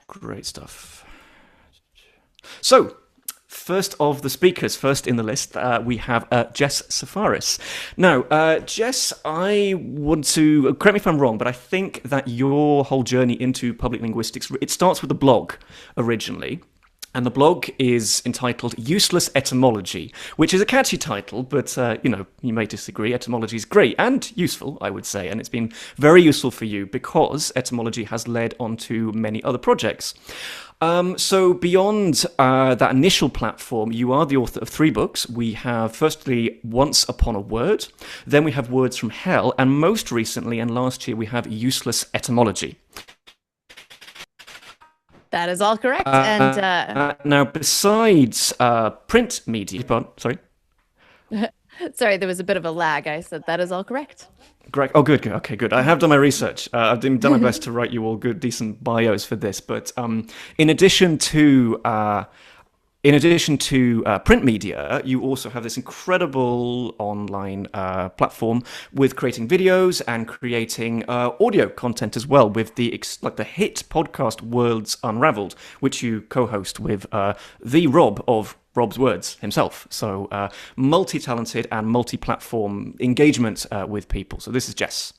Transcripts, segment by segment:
Great stuff. So, first of the speakers, first in the list, we have Jess Zafarris. Now, Jess, I want to, correct me if I'm wrong, but I think that your whole journey into public linguistics, it starts with a blog originally. And the blog is entitled Useless Etymology, which is a catchy title, but, you may disagree. Etymology is great and useful, I would say, and it's been very useful for you because etymology has led on to many other projects. So beyond that initial platform, you are the author of 3 books. We have, firstly, Once Upon a Word, then we have Words from Hell, and most recently, and last year, we have Useless Etymology. That is all correct. And now, besides print media, sorry. Sorry, there was a bit of a lag. I said that is all correct. Great. Oh, good. Okay, good. I have done my research. I've done my best to write you all good, decent bios for this. But in addition to print media, you also have this incredible online platform with creating videos and creating audio content as well, with the hit podcast Words Unraveled, which you co-host with the Rob of Rob's Words himself. So multi-talented and multi-platform engagement with people. So this is Jess.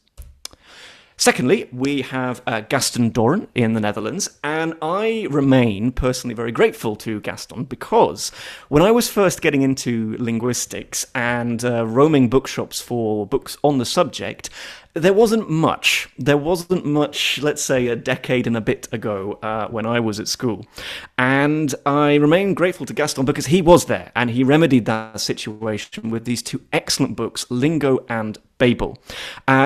Secondly, we have Gaston Dorren in the Netherlands, and I remain personally very grateful to Gaston because when I was first getting into linguistics and roaming bookshops for books on the subject, there wasn't much, let's say, a decade and a bit ago when I was at school. And I remain grateful to Gaston because he was there and he remedied that situation with these 2 excellent books, Lingo and Babel.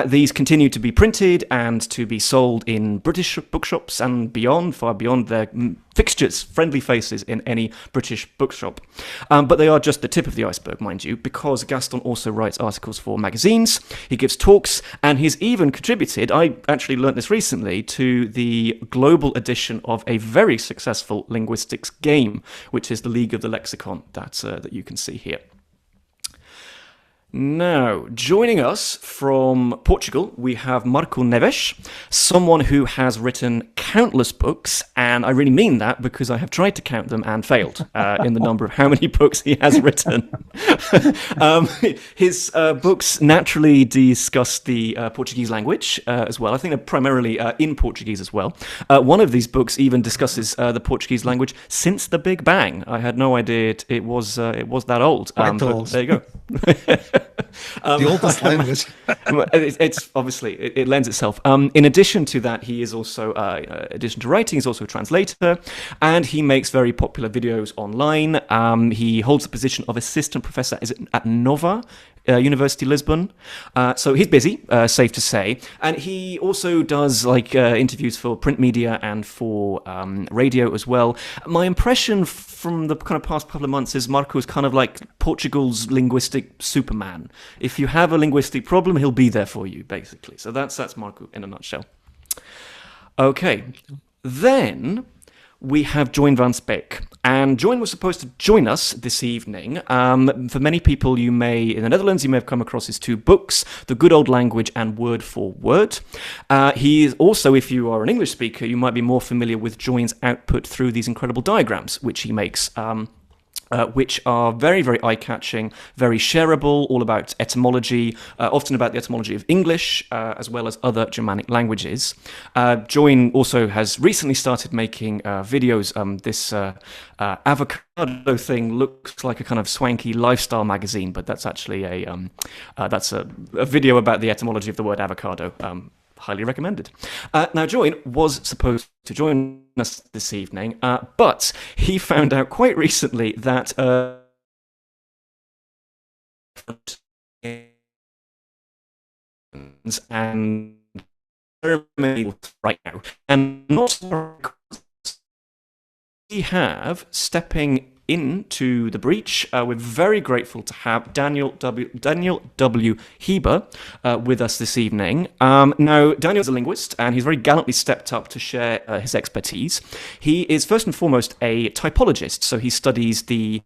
These continue to be printed and to be sold in British bookshops and beyond, far beyond their fixtures, friendly faces in any British bookshop. But they are just the tip of the iceberg, mind you, because Gaston also writes articles for magazines, he gives talks, and he's even contributed, I actually learnt this recently, to the global edition of a very successful linguistics game, which is the League of the Lexicon that you can see here. Now, joining us from Portugal, we have Marco Neves, someone who has written countless books, and I really mean that because I have tried to count them and failed in the number of how many books he has written. His books naturally discuss the Portuguese language as well. I think they're primarily in Portuguese as well. One of these books even discusses the Portuguese language since the Big Bang. I had no idea it was that old. But there you go. The oldest language. It's obviously it lends itself. In addition to that, he is also, in addition to writing, he's also a translator, and he makes very popular videos online. He holds the position of assistant professor at Nova University Lisbon. So he's busy, safe to say, and he also does interviews for print media and for radio as well. My impression from the kind of past couple of months is Marco is kind of like Portugal's linguistic Superman. If you have a linguistic problem, he'll be there for you, basically. So that's Marco in a nutshell. Okay, then we have Join van Spek. And Join was supposed to join us this evening. For many people, in the Netherlands, you may have come across his 2 books, The Good Old Language and Word for Word. He is also, if you are an English speaker, you might be more familiar with Join's output through these incredible diagrams, which he makes, which are very, very eye-catching, very shareable, all about etymology, often about the etymology of English, as well as other Germanic languages. Join also has recently started making videos. This avocado thing looks like a kind of swanky lifestyle magazine, but that's actually a video about the etymology of the word avocado. Highly recommended. Now, Join was supposed to join us this evening, but he found out quite recently that and right now, and not we have stepping into the breach. We're very grateful to have Daniel W. Hieber with us this evening. Now, Daniel's a linguist, and he's very gallantly stepped up to share his expertise. He is first and foremost a typologist, so he studies the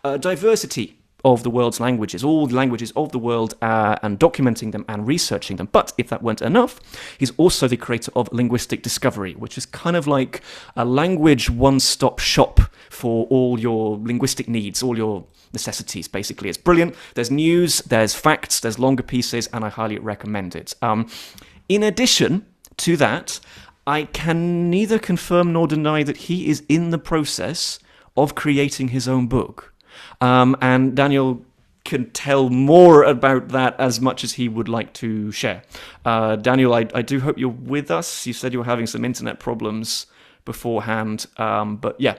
diversity of the world's languages, all the languages of the world, and documenting them and researching them. But if that weren't enough, he's also the creator of Linguistic Discovery, which is kind of like a language one-stop shop for all your linguistic needs, all your necessities, basically. It's brilliant. There's news, there's facts, there's longer pieces, and I highly recommend it. In addition to that, I can neither confirm nor deny that he is in the process of creating his own book. And Daniel can tell more about that as much as he would like to share. Daniel, I do hope you're with us. You said you were having some internet problems beforehand, but yeah,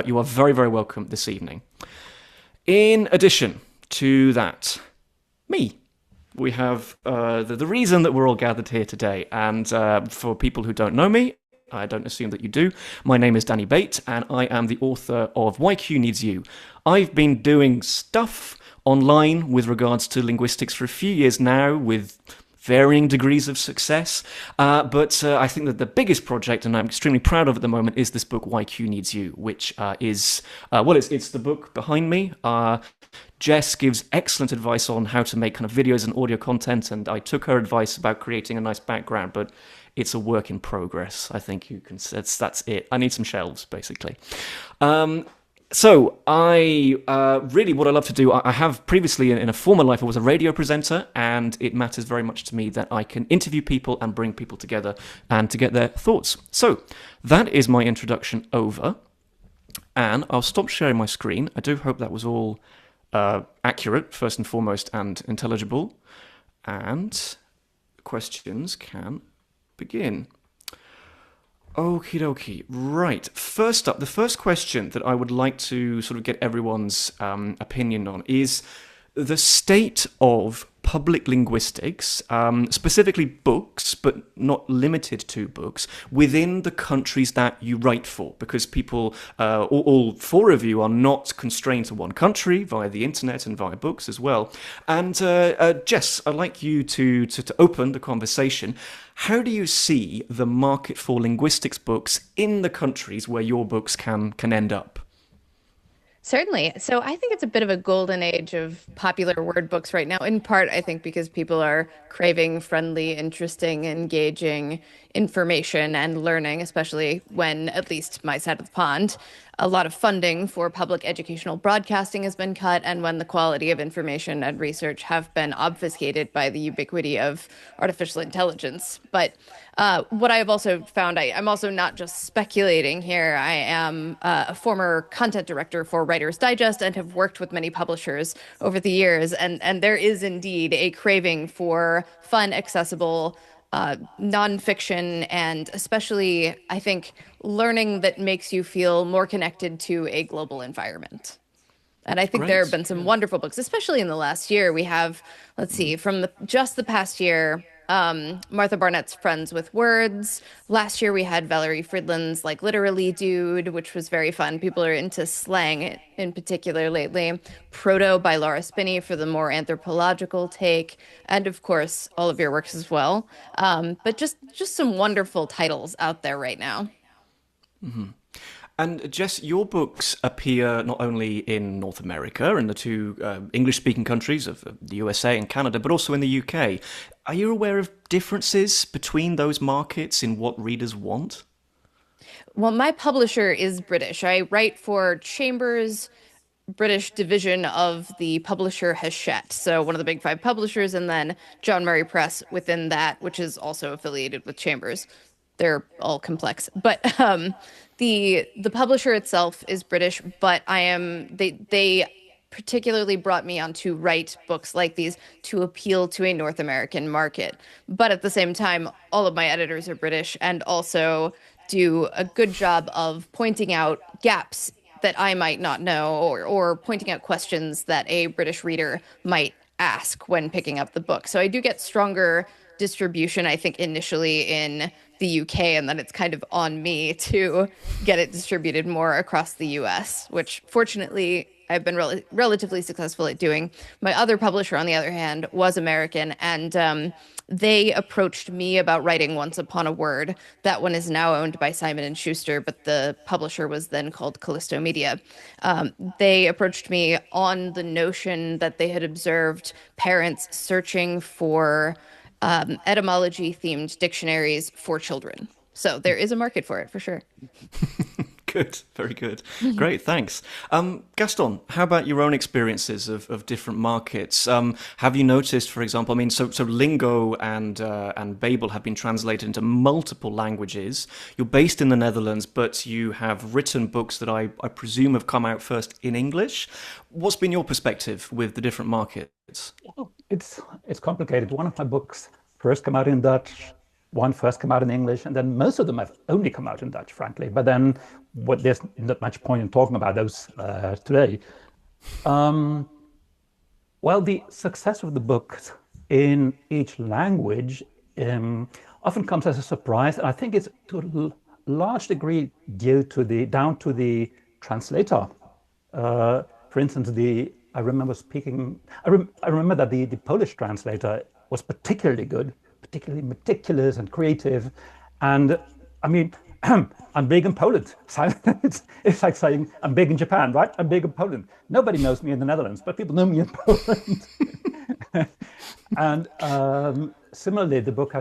you are very, very welcome this evening. In addition to that, me. We have the reason that we're all gathered here today, and for people who don't know me, I don't assume that you do. My name is Danny Bate, and I am the author of Why Q Needs You. I've been doing stuff online with regards to linguistics for a few years now, with varying degrees of success. But I think that the biggest project, and I'm extremely proud of at the moment, is this book, Why Q Needs You, which is, it's the book behind me. Jess gives excellent advice on how to make kind of videos and audio content, and I took her advice about creating a nice background, but it's a work in progress. I think you can. That's it. I need some shelves, basically. So I really, what I love to do, I have previously in a former life, I was a radio presenter, and it matters very much to me that I can interview people and bring people together and to get their thoughts. So that is my introduction over, and I'll stop sharing my screen. I do hope that was all accurate, first and foremost, and intelligible, and questions can begin. Okie dokie. Right. First up, the first question that I would like to sort of get everyone's opinion on is the state of public linguistics, specifically books, but not limited to books, within the countries that you write for, because people, all four of you, are not constrained to one country via the internet and via books as well. And Jess, I'd like you to open the conversation. How do you see the market for linguistics books in the countries where your books can end up? Certainly. So I think it's a bit of a golden age of popular word books right now, in part, I think, because people are craving friendly, interesting, engaging information and learning, especially when, at least my side of the pond, a lot of funding for public educational broadcasting has been cut, and when the quality of information and research have been obfuscated by the ubiquity of artificial intelligence. But what I have also found, I'm also not just speculating here. I am a former content director for Writer's Digest and have worked with many publishers over the years. And there is indeed a craving for fun, accessible nonfiction, and especially, I think, learning that makes you feel more connected to a global environment. And I think there have been some wonderful books, especially in the last year. We have, let's see, from just the past year, Martha Barnett's Friends with Words. Last year we had Valerie Fridland's Like Literally Dude, which was very fun. People are into slang in particular lately. Proto by Laura Spinney for the more anthropological take, and of course all of your works as well. But just some wonderful titles out there right now. Mm-hmm. And Jess, your books appear not only in North America and the two English-speaking countries of the USA and Canada, but also in the UK. Are you aware of differences between those markets in what readers want? Well, my publisher is British. I write for Chambers, British division of the publisher Hachette, so one of the big five publishers, and then John Murray Press within that, which is also affiliated with Chambers. They're all complex, but the publisher itself is British, but they particularly brought me on to write books like these to appeal to a North American market. But at the same time, all of my editors are British and also do a good job of pointing out gaps that I might not know, or pointing out questions that a British reader might ask when picking up the book. So I do get stronger distribution, I think, initially in the UK, and then it's kind of on me to get it distributed more across the US, which fortunately I've been relatively successful at doing. My other publisher, on the other hand, was American, and they approached me about writing Once Upon a Word. That one is now owned by Simon and Schuster, but the publisher was then called Callisto Media. They approached me on the notion that they had observed parents searching for etymology-themed dictionaries for children. So there is a market for it, for sure. Good, very good. Great, thanks. Gaston, how about your own experiences of different markets? Have you noticed, for example, I mean, so Lingo and Babel have been translated into multiple languages. You're based in the Netherlands, but you have written books that I presume have come out first in English. What's been your perspective with the different markets? Well, it's complicated. One of my books first came out in Dutch, one first came out in English, and then most of them have only come out in Dutch, frankly. But then there's not much point in talking about those today. Well, the success of the books in each language often comes as a surprise, and I think it's to a large degree down to the translator. For instance, I remember that the Polish translator was particularly good, particularly meticulous and creative. And I mean, I'm big in Poland. It's like saying I'm big in Japan, right? I'm big in Poland. Nobody knows me in the Netherlands, but people know me in Poland. And similarly, the book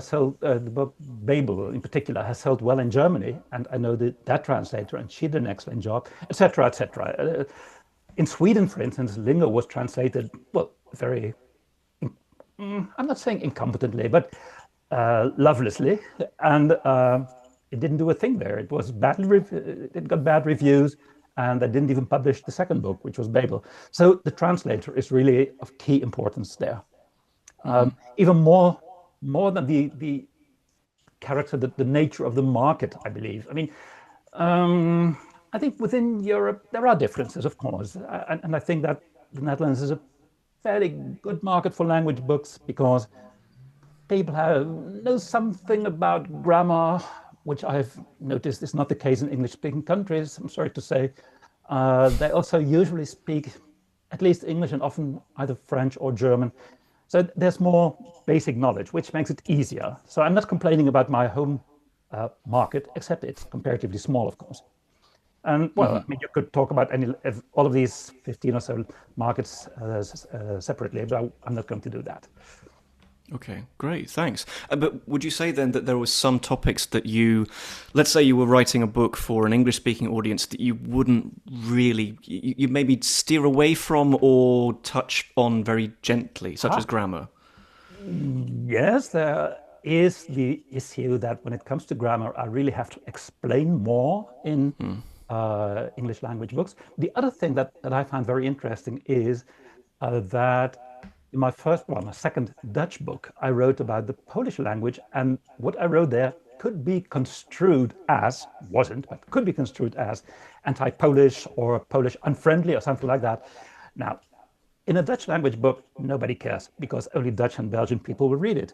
Babel in particular has sold well in Germany, and I know that translator, and she did an excellent job, etc., etc. In Sweden, for instance, Lingo was translated very. I'm not saying incompetently, but lovelessly, and it didn't do a thing there. It was it got bad reviews, and they didn't even publish the second book, which was Babel. So the translator is really of key importance there. Even more than the character, the nature of the market, I believe. I mean, I think within Europe there are differences, of course, and I think that the Netherlands is a fairly good market for language books because people know something about grammar, which I've noticed is not the case in English-speaking countries, I'm sorry to say. They also usually speak at least English and often either French or German. So there's more basic knowledge, which makes it easier. So I'm not complaining about my home market, except it's comparatively small, of course. And I mean, you could talk about all of these 15 or so markets separately, but I'm not going to do that. Okay, great, thanks. But would you say then that there were some topics that let's say you were writing a book for an English-speaking audience that you wouldn't really, you maybe steer away from or touch on very gently, such as grammar? Yes, there is the issue that when it comes to grammar, I really have to explain more in English language books. The other thing that I find very interesting is that in my second Dutch book, I wrote about the Polish language, and what I wrote there could be construed as, wasn't, but could be construed as anti-Polish or Polish unfriendly or something like that. Now, in a Dutch language book, nobody cares because only Dutch and Belgian people will read it.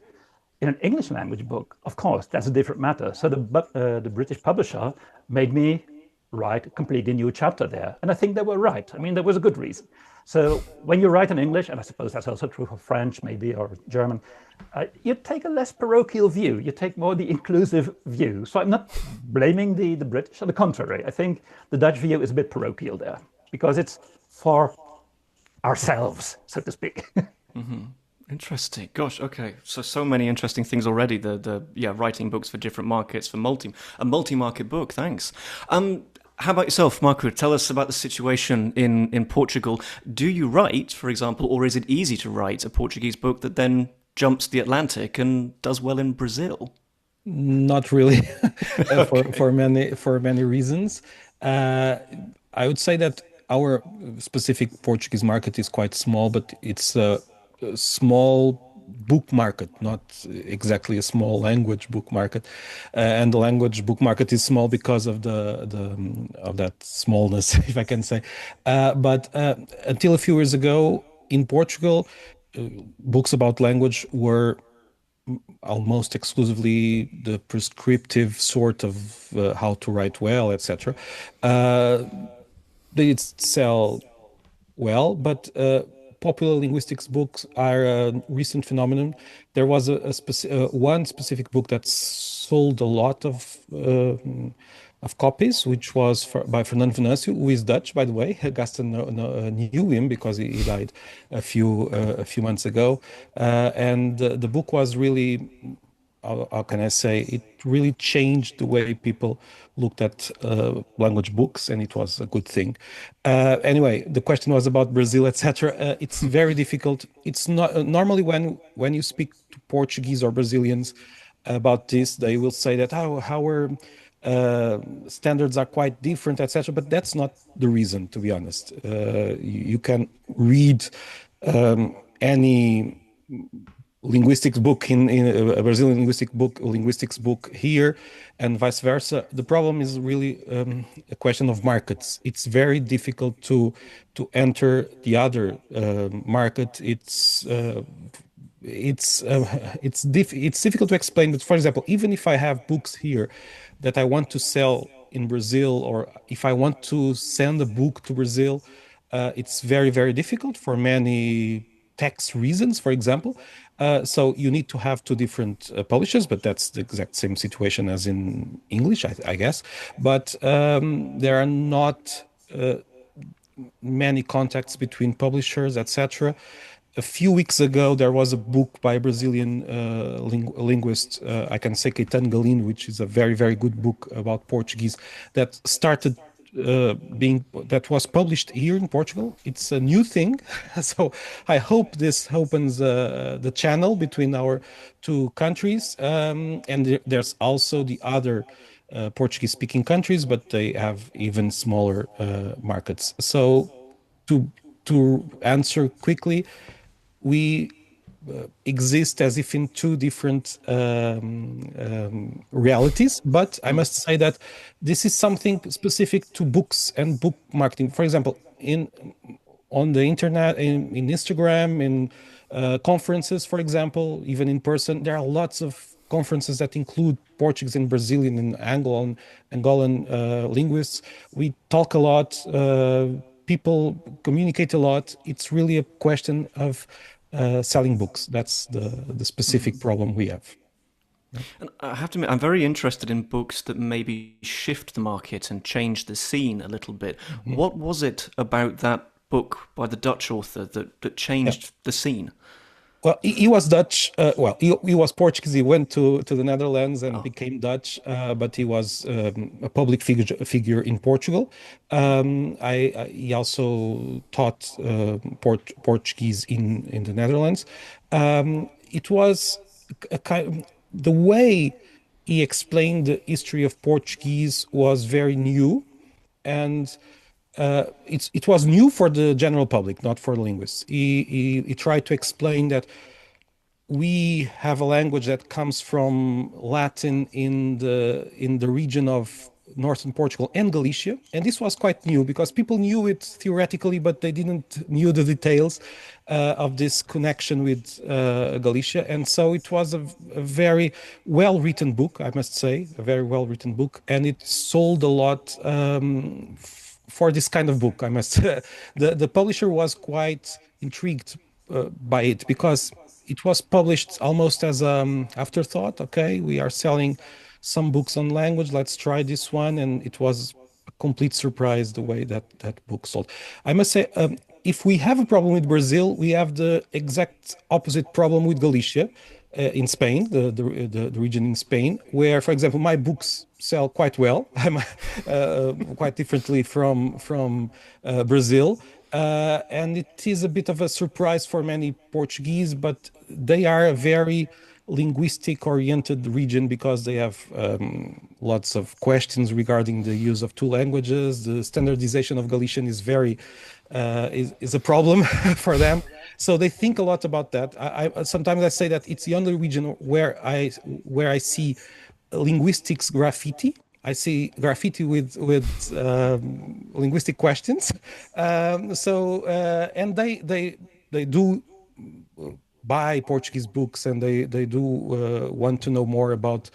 In an English language book, of course, that's a different matter. So the British publisher made me write a completely new chapter there. And I think they were right. I mean, there was a good reason. So when you write in English, and I suppose that's also true for French maybe, or German, you take a less parochial view. You take more the inclusive view. So I'm not blaming the British. On the contrary, I think the Dutch view is a bit parochial there because it's for ourselves, so to speak. Interesting. Gosh, okay. So many interesting things already. Writing books for different markets, for a multi-market book. Thanks. How about yourself, Marco? Tell us about the situation in Portugal. Do you write, for example, or is it easy to write a Portuguese book that then jumps the Atlantic and does well in Brazil? Not really, for many reasons. I would say that our specific Portuguese market is quite small, but it's a small book market, not exactly a small language book market, and the language book market is small because of of that smallness, if I can say. But until a few years ago in Portugal, books about language were almost exclusively the prescriptive sort of how to write well, etc. They sell well, but popular linguistics books are a recent phenomenon. There was one specific book that sold a lot of copies, which was by Fernando Venâncio, who is Dutch, by the way. Gaston knew him because he died a few months ago, and the book was really, how can I say, it really changed the way people looked at language books, and it was a good thing. Anyway, the question was about Brazil, etc. It's very difficult. It's not normally when you speak to Portuguese or Brazilians about this, they will say that our standards are quite different, etc. But that's not the reason, to be honest. You can read any linguistics book in a Brazilian linguistics book here, and vice versa. The problem is really a question of markets. It's very difficult to enter the other market. It's difficult to explain. But for example, even if I have books here that I want to sell in Brazil, or if I want to send a book to Brazil, it's very difficult for many tax reasons, for example. So you need to have two different publishers, but that's the exact same situation as in English, I guess. But there are not many contacts between publishers, etc. A few weeks ago, there was a book by a Brazilian linguist, I can say Caetano Galindo, which is a very good book about Portuguese, that started that was published here in Portugal. It's a new thing, so I hope this opens the channel between our two countries. And there's also the other Portuguese-speaking countries, but they have even smaller markets. So to answer quickly, we exist as if in two different realities, but I must say that this is something specific to books and book marketing. For example, on the internet, in Instagram, in conferences, for example, even in person, there are lots of conferences that include Portuguese and Brazilian and Angolan linguists. We talk a lot, people communicate a lot. It's really a question of selling books. That's the specific problem we have. And I have to admit, I'm very interested in books that maybe shift the market and change the scene a little bit. Mm-hmm. What was it about that book by the Dutch author that changed the scene? Well, he was Dutch. He was Portuguese. He went to the Netherlands and became Dutch, but he was a public figure in Portugal. He also taught Portuguese in the Netherlands. It was the way he explained the history of Portuguese was very new, and it was new for the general public, not for linguists. He tried to explain that we have a language that comes from Latin in the region of northern Portugal and Galicia, and this was quite new because people knew it theoretically, but they didn't knew the details of this connection with Galicia. And so it was a very well-written book, I must say, a very well-written book, and it sold a lot for this kind of book. I must the publisher was quite intrigued by it because it was published almost as afterthought. Okay, we are selling some books on language, let's try this one. And it was a complete surprise the way that book sold. I must say, if we have a problem with Brazil, we have the exact opposite problem with Galicia in Spain, the region in Spain, where, for example, my books sell quite well. Quite differently from Brazil. And it is a bit of a surprise for many Portuguese, but they are a very linguistic-oriented region because they have lots of questions regarding the use of two languages. The standardization of Galician is is a problem for them. So they think a lot about that. Sometimes I say that it's the only region where I see linguistics graffiti. I see graffiti with linguistic questions. And they do buy Portuguese books and they do want to know more about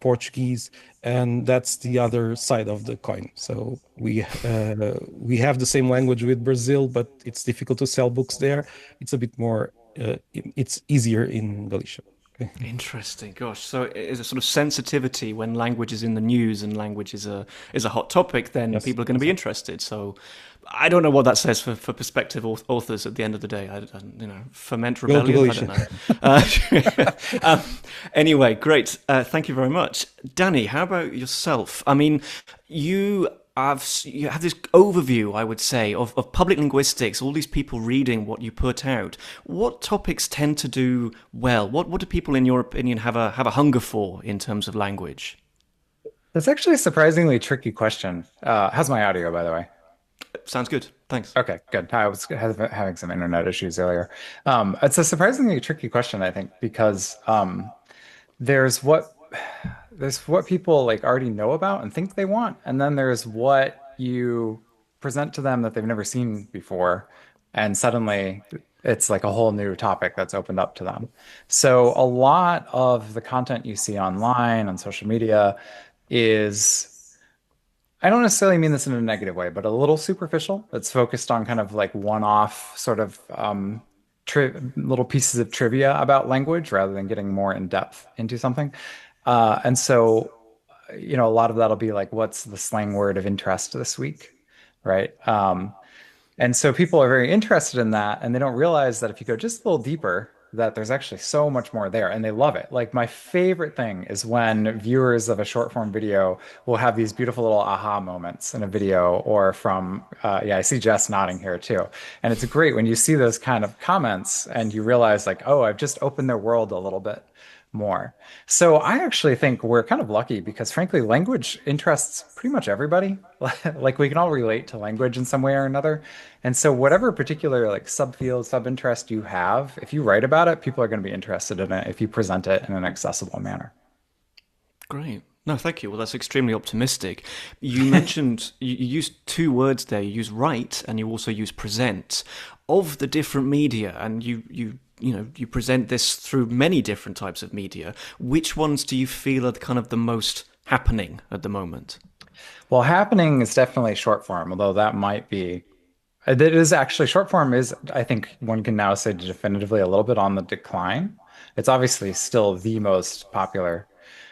Portuguese, and that's the other side of the coin. So we have the same language with Brazil, but it's difficult to sell books there. It's a bit more it's easier in Galicia. Okay. Interesting. Gosh, so is a sort of sensitivity when language is in the news and language is a hot topic, then Yes, people are going to be interested. So I don't know what that says for prospective authors at the end of the day. Ferment Go to rebellion. I don't know. Anyway, great. Thank you very much, Danny. How about yourself? I mean, you have this overview, I would say, of public linguistics, all these people reading what you put out. What topics tend to do well? What do people, in your opinion, have a hunger for in terms of language? That's actually a surprisingly tricky question. How's my audio, by the way? Sounds good. Thanks. Okay, good. I was having some internet issues earlier. It's a surprisingly tricky question, I think, because there's what people like already know about and think they want, and then there's what you present to them that they've never seen before, and suddenly it's like a whole new topic that's opened up to them. So a lot of the content you see online on social media is, I don't necessarily mean this in a negative way, but a little superficial. It's focused on kind of like one-off sort of little pieces of trivia about language rather than getting more in depth into something. And so, a lot of that'll be like, what's the slang word of interest this week, right? And so people are very interested in that, and they don't realize that if you go just a little deeper, that there's actually so much more there, and they love it. Like, my favorite thing is when viewers of a short form video will have these beautiful little aha moments in a video, or from, I see Jess nodding here too. And it's great when you see those kind of comments and you realize like, oh, I've just opened their world a little bit more. So I actually think we're kind of lucky because frankly, language interests pretty much everybody. Like we can all relate to language in some way or another. And so whatever particular like subfield, sub-interest you have, if you write about it, people are going to be interested in it if you present it in an accessible manner. Great. No, thank you. Well, that's extremely optimistic. You mentioned, you used two words there. You use write and you also use present. Of the different media, and you present this through many different types of media, which ones do you feel are kind of the most happening at the moment? Well, happening is definitely short form, although that might be, it is actually, short form is, I think one can now say definitively a little bit on the decline. It's obviously still the most popular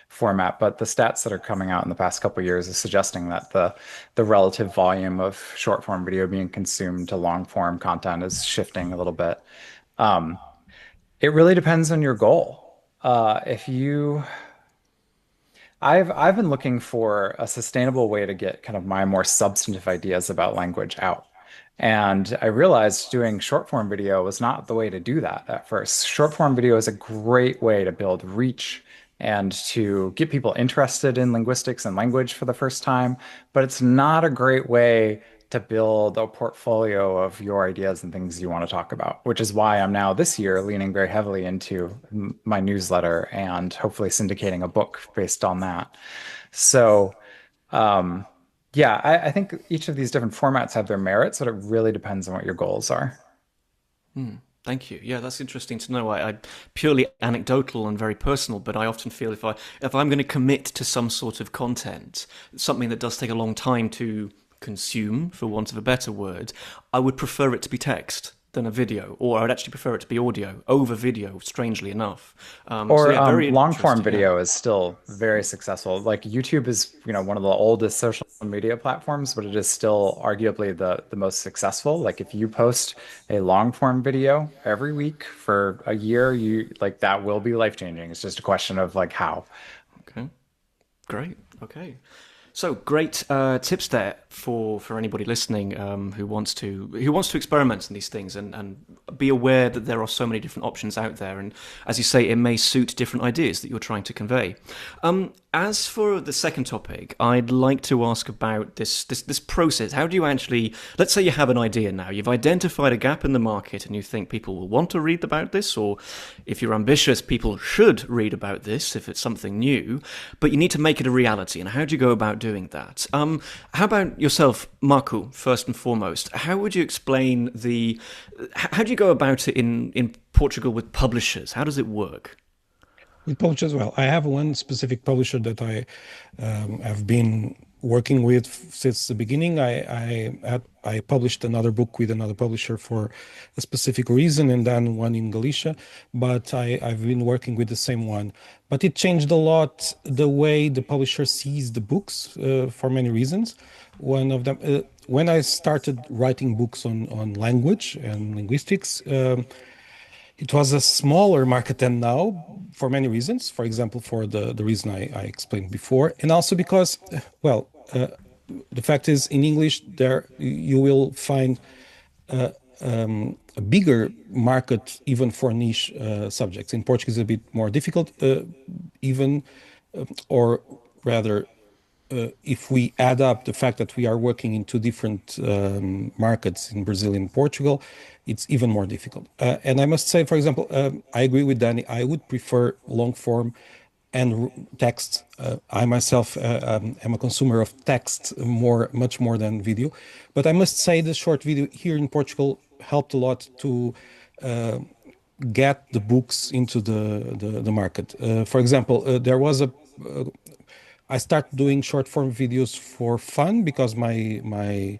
format, but the stats that are coming out in the past couple of years is suggesting that the relative volume of short form video being consumed to long form content is shifting a little bit. It really depends on your goal. I've been looking for a sustainable way to get kind of my more substantive ideas about language out. And I realized doing short form video was not the way to do that at first. Short form video is a great way to build reach and to get people interested in linguistics and language for the first time, but it's not a great way to build a portfolio of your ideas and things you want to talk about, which is why I'm now this year leaning very heavily into my newsletter and hopefully syndicating a book based on that. So, I think each of these different formats have their merits, but it really depends on what your goals are. Thank you. Yeah, that's interesting to know. I purely anecdotal and very personal, but I often feel if I'm going to commit to some sort of content, something that does take a long time to consume, for want of a better word, I would prefer it to be text than a video, or I would actually prefer it to be audio over video, strangely enough. Long form video is still very successful. Like YouTube is, one of the oldest social media platforms, but it is still arguably the most successful. Like if you post a long form video every week for a year, that will be life changing. It's just a question of like how. Okay, great. Okay. So great tips there for anybody listening who wants to experiment in these things and be aware that there are so many different options out there, and as you say, it may suit different ideas that you're trying to convey. As for the second topic, I'd like to ask about this process. How do you actually, let's say you have an idea now, you've identified a gap in the market and you think people will want to read about this, or if you're ambitious, people should read about this if it's something new, but you need to make it a reality. And how do you go about doing that? How about yourself, Marco, first and foremost? How would you explain how do you go about it in Portugal with publishers? How does it work? With publishers, well, I have one specific publisher that I have been working with since the beginning. I published another book with another publisher for a specific reason, and then one in Galicia. But I've been working with the same one. But it changed a lot the way the publisher sees the books for many reasons. One of them, when I started writing books on language and linguistics. It was a smaller market than now for many reasons. For example, for the reason I explained before, and also because, well, the fact is in English there you will find a bigger market even for niche subjects. In Portuguese, it's a bit more difficult, or rather. If we add up the fact that we are working in two different markets in Brazil and Portugal, it's even more difficult. And I must say, for example, I agree with Danny. I would prefer long form and text. I myself am a consumer of text much more than video. But I must say the short video here in Portugal helped a lot to get the books into the market. For example, there was I started doing short form videos for fun because my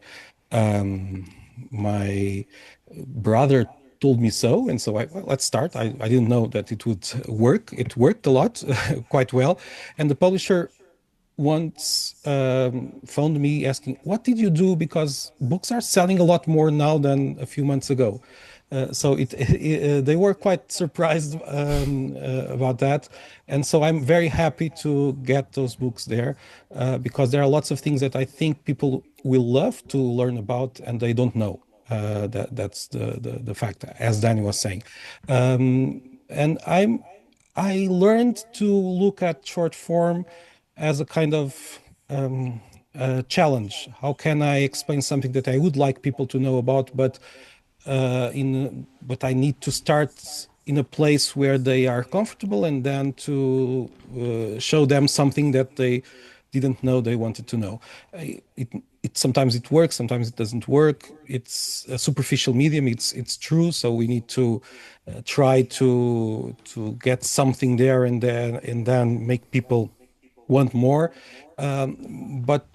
brother told me so, and so let's start. I didn't know that it would work. It worked a lot, quite well, and the publisher once phoned me asking, "What did you do? Because books are selling a lot more now than a few months ago." So they were quite surprised about that, and so I'm very happy to get those books there because there are lots of things that I think people will love to learn about and they don't know. That's the fact, as Danny was saying, and I learned to look at short form as a kind of challenge. How can I explain something that I would like people to know about, but I need to start in a place where they are comfortable, and then to show them something that they didn't know they wanted to know. Sometimes it works, sometimes it doesn't work. It's a superficial medium. It's true. So we need to try to get something there, and then make people want more. But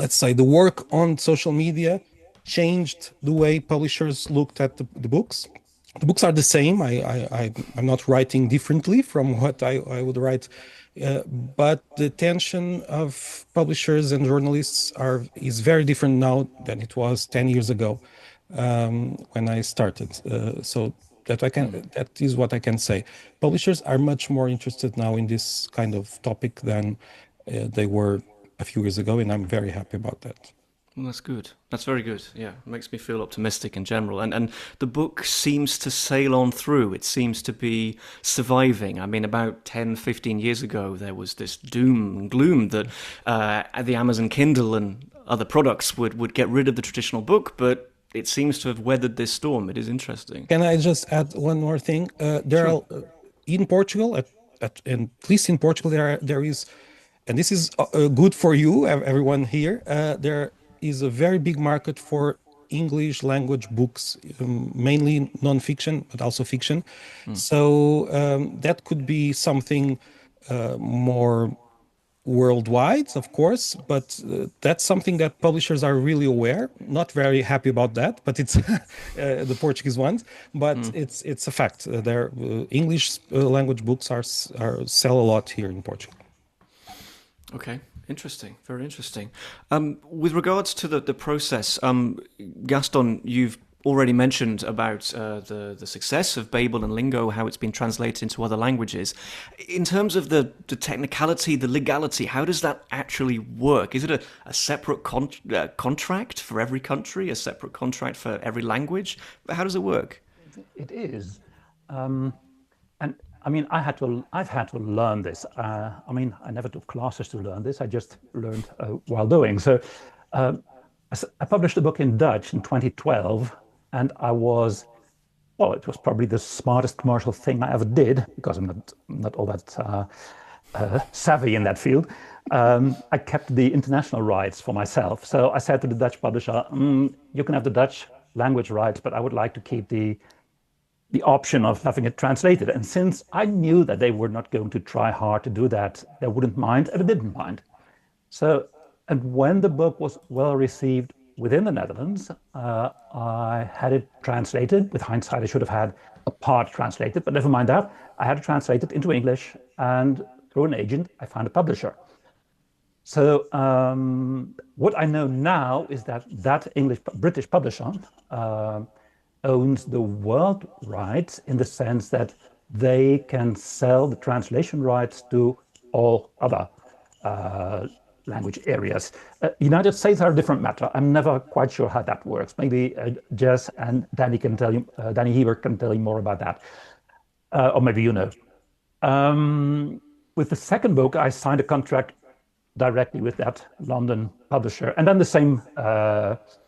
let's say the work on social media changed the way publishers looked at the books. The books are the same. I'm not writing differently from what I would write, but the attention of publishers and journalists is very different now than it was 10 years ago when I started. So that is what I can say. Publishers are much more interested now in this kind of topic than they were a few years ago, and I'm very happy about that. Well, that's good. That's very good. Yeah, it makes me feel optimistic in general. And the book seems to sail on through. It seems to be surviving. I mean, about 10, 15 years ago, there was this doom and gloom that the Amazon Kindle and other products would get rid of the traditional book, but it seems to have weathered this storm. It is interesting. Can I just add one more thing? Sure. In Portugal, at least in Portugal, there is, and this is good for you, everyone here, there is a very big market for English language books, mainly non-fiction, but also fiction. So that could be something more worldwide, of course, but that's something that publishers are really aware. Not very happy about that, but it's the Portuguese ones. But it's a fact. Their English language books sell a lot here in Portugal. Okay. Interesting, very interesting. With regards to the process, Gaston, you've already mentioned about the success of Babel and Lingo, how it's been translated into other languages. In terms of the technicality, the legality, how does that actually work? Is it a separate contract for every country, a separate contract for every language? How does it work? It is. And I mean, I've had to learn this. I mean, I never took classes to learn this. I just learned while doing. So I published a book in Dutch in 2012, and it was probably the smartest commercial thing I ever did, because I'm not all that savvy in that field. I kept the international rights for myself. So I said to the Dutch publisher, you can have the Dutch language rights, but I would like to keep the option of having it translated. And since I knew that they were not going to try hard to do that, they wouldn't mind, and they didn't mind. So, and when the book was well received within the Netherlands, I had it translated. With hindsight, I should have had a part translated, but never mind that. I had it translated into English, and through an agent, I found a publisher. So what I know now is that British publisher owns the world rights, in the sense that they can sell the translation rights to all other language areas. United States are a different matter. I'm never quite sure how that works. Maybe Jess and Danny Hieber can tell you more about that. Or maybe you know. With the second book, I signed a contract directly with that London publisher. And then the same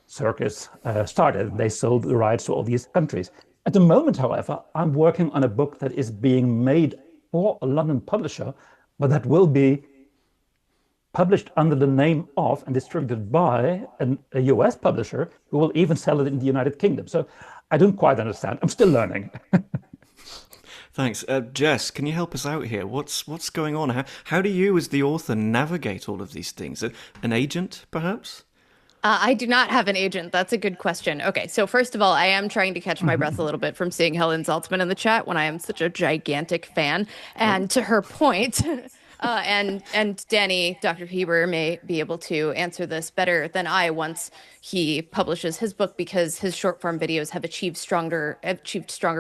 circus started. They sold the rights to all these countries. At the moment, however, I'm working on a book that is being made for a London publisher, but that will be published under the name of and distributed by a US publisher who will even sell it in the United Kingdom. So I don't quite understand. I'm still learning. Thanks. Jess, can you help us out here? What's going on? How do you, as the author, navigate all of these things? An agent, perhaps? I do not have an agent. That's a good question. Okay, so first of all, I am trying to catch my breath a little bit from seeing Helen Zaltzman in the chat when I am such a gigantic fan. And to her point, and Danny, Dr. Hieber may be able to answer this better than I once he publishes his book, because his short form videos have achieved stronger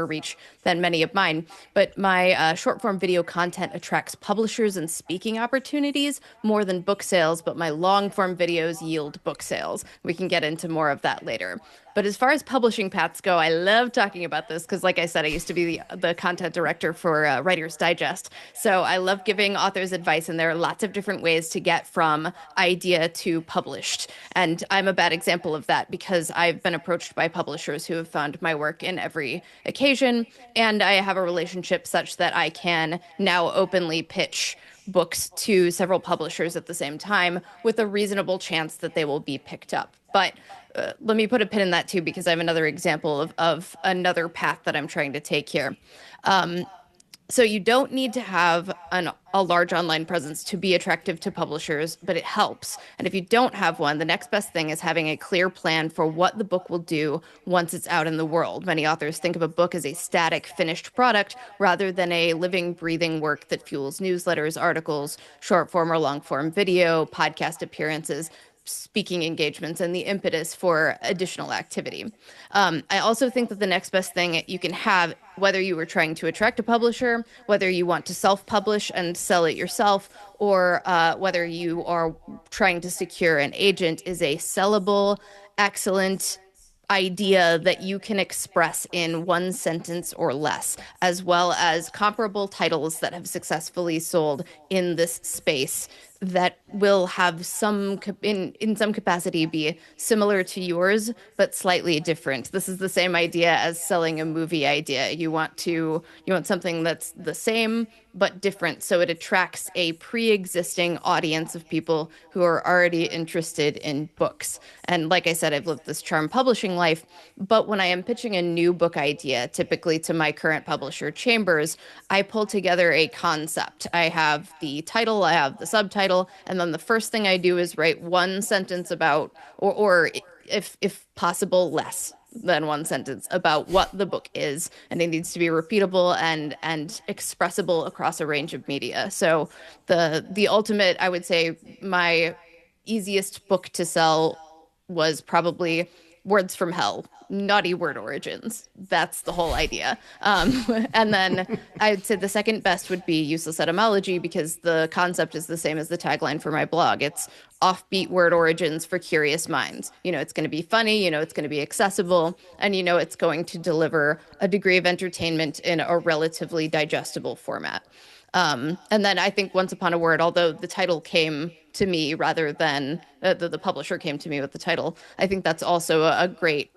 reach than many of mine. But my short form video content attracts publishers and speaking opportunities more than book sales, but my long form videos yield book sales. We can get into more of that later. But as far as publishing paths go, I love talking about this because, like I said, I used to be the content director for Writer's Digest. So I love giving authors advice, and there are lots of different ways to get from idea to published. And I'm a bad example of that because I've been approached by publishers who have found my work in every occasion, and I have a relationship such that I can now openly pitch books to several publishers at the same time with a reasonable chance that they will be picked up. But let me put a pin in that too, because I have another example of another path that I'm trying to take here. So you don't need to have a large online presence to be attractive to publishers, but it helps. And if you don't have one, the next best thing is having a clear plan for what the book will do once it's out in the world. Many authors think of a book as a static, finished product rather than a living, breathing work that fuels newsletters, articles, short form or long form video, podcast appearances, speaking engagements, and the impetus for additional activity. I also think that the next best thing you can have, whether you were trying to attract a publisher, whether you want to self-publish and sell it yourself, or whether you are trying to secure an agent, is a sellable, excellent idea that you can express in one sentence or less, as well as comparable titles that have successfully sold in this space that will have some in some capacity be similar to yours but slightly different. This is the same idea as selling a movie idea. You want something that's the same but different, so it attracts a pre-existing audience of people who are already interested in books. And like I said, I've lived this charmed publishing life, but when I am pitching a new book idea, typically to my current publisher, Chambers, I pull together a concept. I have the title, I have the subtitle, and then the first thing I do is write one sentence about, or if possible, less than one sentence about what the book is, and it needs to be repeatable and expressible across a range of media. So the ultimate, I would say, my easiest book to sell was probably Words from Hell, Naughty Word Origins. That's the whole idea. And then I'd say the second best would be Useless Etymology, because the concept is the same as the tagline for my blog. It's offbeat word origins for curious minds. It's going to be funny, it's going to be accessible, and it's going to deliver a degree of entertainment in a relatively digestible format. And then I think Once Upon a Word, although the title came to me rather than the publisher came to me with the title, I think that's also a great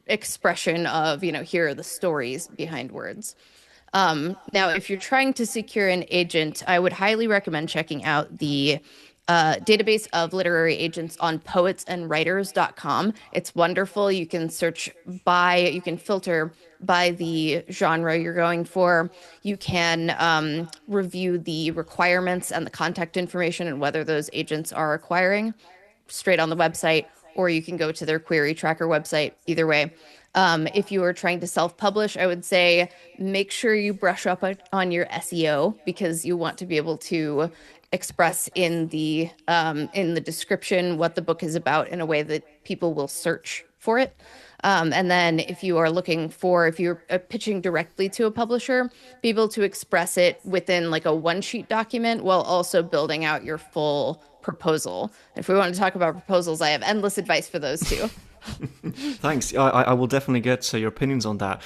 expression of, here are the stories behind words. Now, if you're trying to secure an agent, I would highly recommend checking out the database of literary agents on poetsandwriters.com. It's wonderful. You can you can filter by the genre you're going for. You can review the requirements and the contact information and whether those agents are acquiring straight on the website, or you can go to their query tracker website. Either way. If you are trying to self-publish, I would say make sure you brush up on your SEO, because you want to be able to express in the description what the book is about in a way that people will search for it. And then if you're pitching directly to a publisher, be able to express it within like a one-sheet document while also building out your full proposal. If we want to talk about proposals, I have endless advice for those too. Thanks. I will definitely get your opinions on that.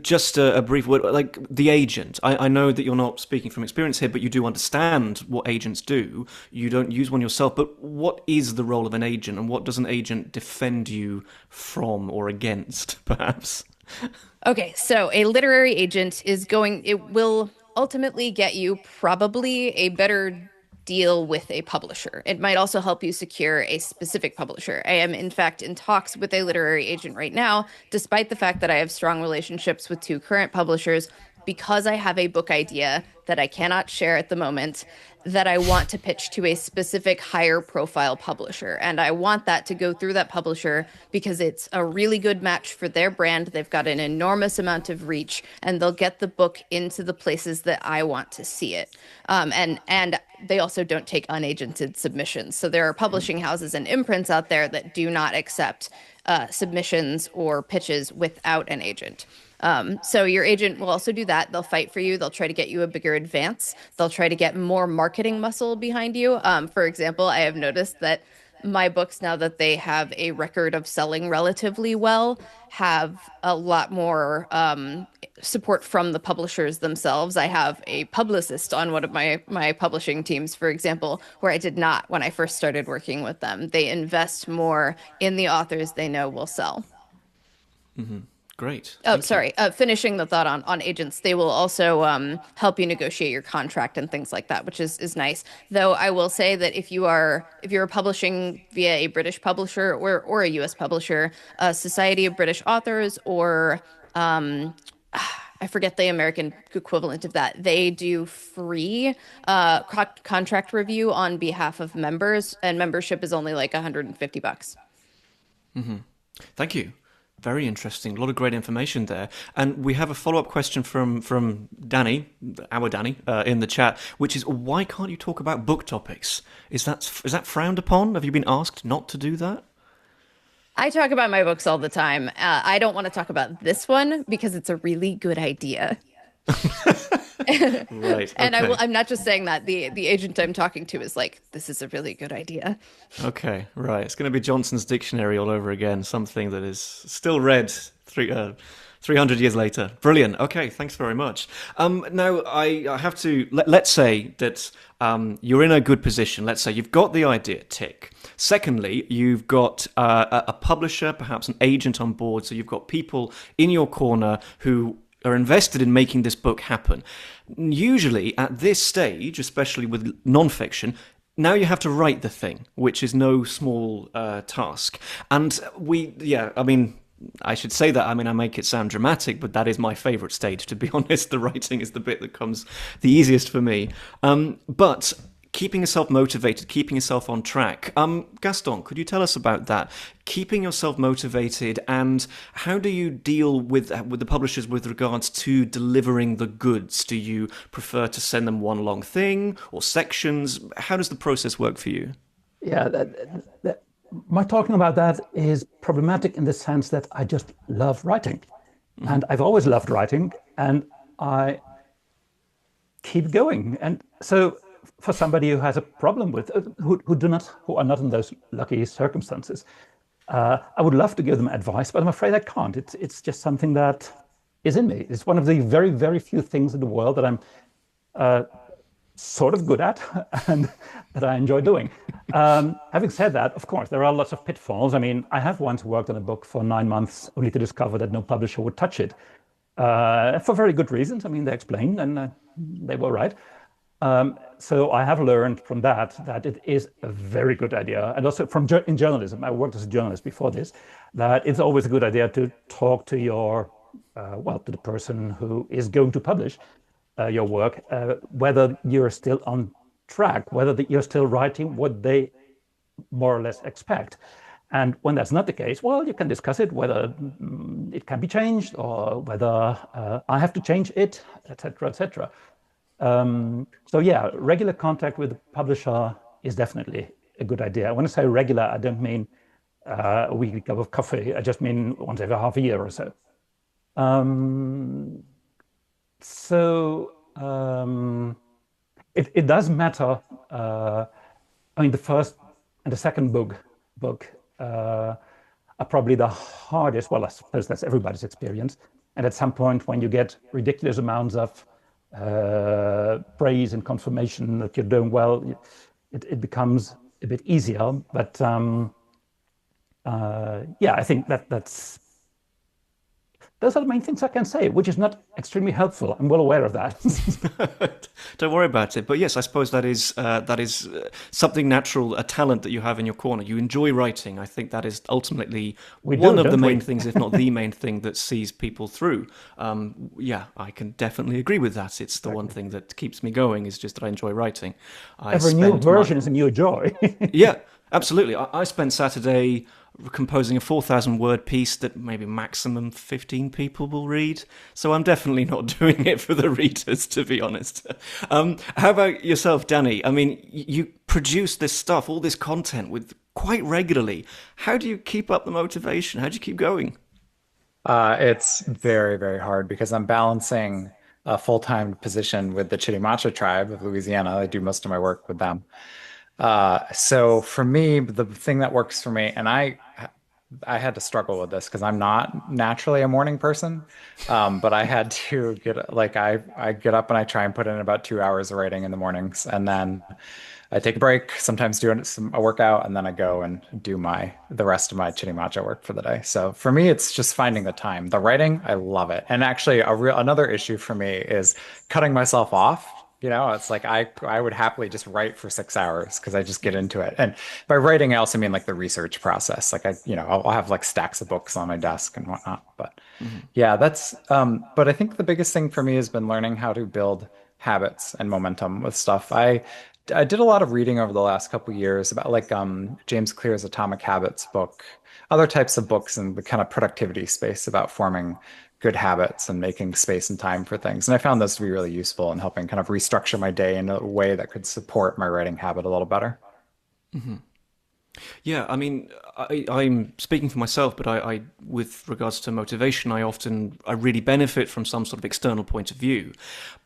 Just a brief word, like the agent. I know that you're not speaking from experience here, but you do understand what agents do. You don't use one yourself, but what is the role of an agent, and what does an agent defend you from or against, perhaps? Okay, so a literary agent it will ultimately get you probably a better deal with a publisher. It might also help you secure a specific publisher. I am, in fact, in talks with a literary agent right now, despite the fact that I have strong relationships with 2 current publishers, because I have a book idea that I cannot share at the moment that I want to pitch to a specific higher profile publisher. And I want that to go through that publisher because it's a really good match for their brand. They've got an enormous amount of reach, and they'll get the book into the places that I want to see it. And they also don't take unagented submissions. So there are publishing houses and imprints out there that do not accept submissions or pitches without an agent. So your agent will also do that. They'll fight for you. They'll try to get you a bigger advance. They'll try to get more marketing muscle behind you. For example, I have noticed that my books, now that they have a record of selling relatively well, have a lot more support from the publishers themselves. I have a publicist on one of my publishing teams, for example, where I did not when I first started working with them. They invest more in the authors they know will sell. Mm-hmm. Great. Sorry. Finishing the thought on agents, they will also help you negotiate your contract and things like that, which is nice. Though I will say that if you're publishing via a British publisher or a U.S. publisher, Society of British Authors, or I forget the American equivalent of that, they do free contract review on behalf of members, and membership is only like $150. Mm-hmm. Thank you. Very interesting. A lot of great information there. And we have a follow-up question from Danny, our Danny, in the chat, which is, why can't you talk about book topics? Is that frowned upon? Have you been asked not to do that? I talk about my books all the time. I don't want to talk about this one because it's a really good idea. Right. And okay. I'm not just saying that. The agent I'm talking to is like, this is a really good idea. Okay, right. It's going to be Johnson's Dictionary all over again, something that is still read 300 years later. Brilliant. Okay, thanks very much. Now, I have to, let's say that you're in a good position. Let's say you've got the idea, tick. Secondly, you've got a publisher, perhaps an agent on board, so you've got people in your corner who are invested in making this book happen. Usually at this stage, especially with non-fiction, now you have to write the thing, which is no small task. And I should say that, I make it sound dramatic, but that is my favorite stage, to be honest. The writing is the bit that comes the easiest for me. But keeping yourself motivated, keeping yourself on track. Gaston, could you tell us about that? Keeping yourself motivated, and how do you deal with the publishers with regards to delivering the goods? Do you prefer to send them one long thing or sections? How does the process work for you? Yeah, my talking about that is problematic in the sense that I just love writing. Mm-hmm. And I've always loved writing, and I keep going. And so for somebody who has a problem with who are not in those lucky circumstances, I would love to give them advice, but I'm afraid I can't. It's just something that is in me. It's one of the very, very few things in the world that I'm sort of good at and that I enjoy doing. Having said that, of course, there are lots of pitfalls. I have once worked on a book for 9 months only to discover that no publisher would touch it for very good reasons. They explained, and they were right. So I have learned from that it is a very good idea, and also in journalism, I worked as a journalist before this, that it's always a good idea to talk to to the person who is going to publish your work, whether you're still on track, whether you're still writing what they more or less expect. And when that's not the case, well, you can discuss it, whether it can be changed or whether I have to change it, etc., etc. So yeah, regular contact with the publisher is definitely a good idea. When I say regular, I don't mean a weekly cup of coffee. I just mean once every half a year or so. It does matter. I mean, the first and the second book are probably the hardest. Well, I suppose that's everybody's experience. And at some point, when you get ridiculous amounts of praise and confirmation that you're doing well, it becomes a bit easier. But yeah, I think those are the main things I can say, which is not extremely helpful. I'm well aware of that. Don't worry about it. But yes, I suppose that is something natural, a talent that you have in your corner. You enjoy writing. I think that is ultimately one of the main things, if not the main thing, that sees people through. Yeah, I can definitely agree with that. It's the one thing that keeps me going, is just that I enjoy writing. Every new version is a new joy. Yeah, absolutely. I spent Saturday composing a 4,000-word piece that maybe maximum 15 people will read. So I'm definitely not doing it for the readers, to be honest. How about yourself, Danny? I mean, you produce this stuff, all this content with quite regularly. How do you keep up the motivation? How do you keep going? It's very, very hard because I'm balancing a full-time position with the Chitimacha tribe of Louisiana. I do most of my work with them. So for me, the thing that works for me, and I had to struggle with this because I'm not naturally a morning person, but I had to I get up and I try and put in about 2 hours of writing in the mornings, and then I take a break, sometimes do a workout, and then I go and do the rest of my Chitimacha work for the day. So for me, it's just finding the time. The writing, I love it. And actually, another issue for me is cutting myself off. You know, it's like I would happily just write for 6 hours because I just get into it. And by writing, I also mean like the research process. Like I'll have like stacks of books on my desk and whatnot. But yeah, but I think the biggest thing for me has been learning how to build habits and momentum with stuff. I did a lot of reading over the last couple of years about like James Clear's Atomic Habits book, other types of books in the kind of productivity space about forming good habits and making space and time for things. And I found those to be really useful in helping kind of restructure my day in a way that could support my writing habit a little better. Mm-hmm. Yeah, I mean, I'm speaking for myself, but I, with regards to motivation, I really benefit from some sort of external point of view.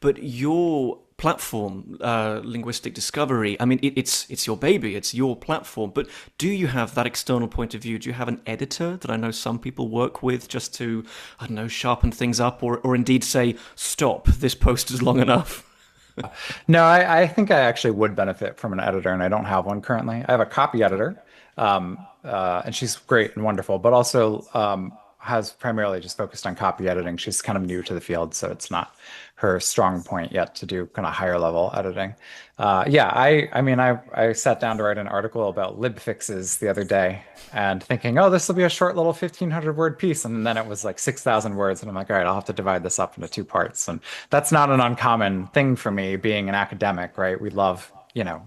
But your platform, Linguistic Discovery, I mean, it's your baby, it's your platform. But do you have that external point of view? Do you have an editor that I know some people work with just to, I don't know, sharpen things up, or indeed say, stop, this post is long enough? No, I think I actually would benefit from an editor, and I don't have one currently. I have a copy editor, and she's great and wonderful, but also has primarily just focused on copy editing. She's kind of new to the field, so it's not her strong point yet to do kind of higher level editing. Yeah, I mean, I sat down to write an article about lib fixes the other day and thinking, oh, this will be a short little 1,500 word piece. And then it was like 6,000 words. And I'm like, all right, I'll have to divide this up into 2 parts. And that's not an uncommon thing for me being an academic, right? We love,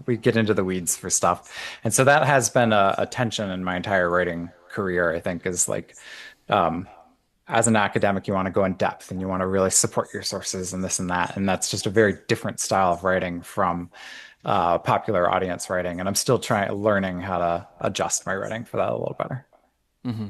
we get into the weeds for stuff. And so that has been a tension in my entire writing career, I think, is like, as an academic, you want to go in depth and you want to really support your sources and this and that. And that's just a very different style of writing from popular audience writing. And I'm still learning how to adjust my writing for that a little better. Mm-hmm.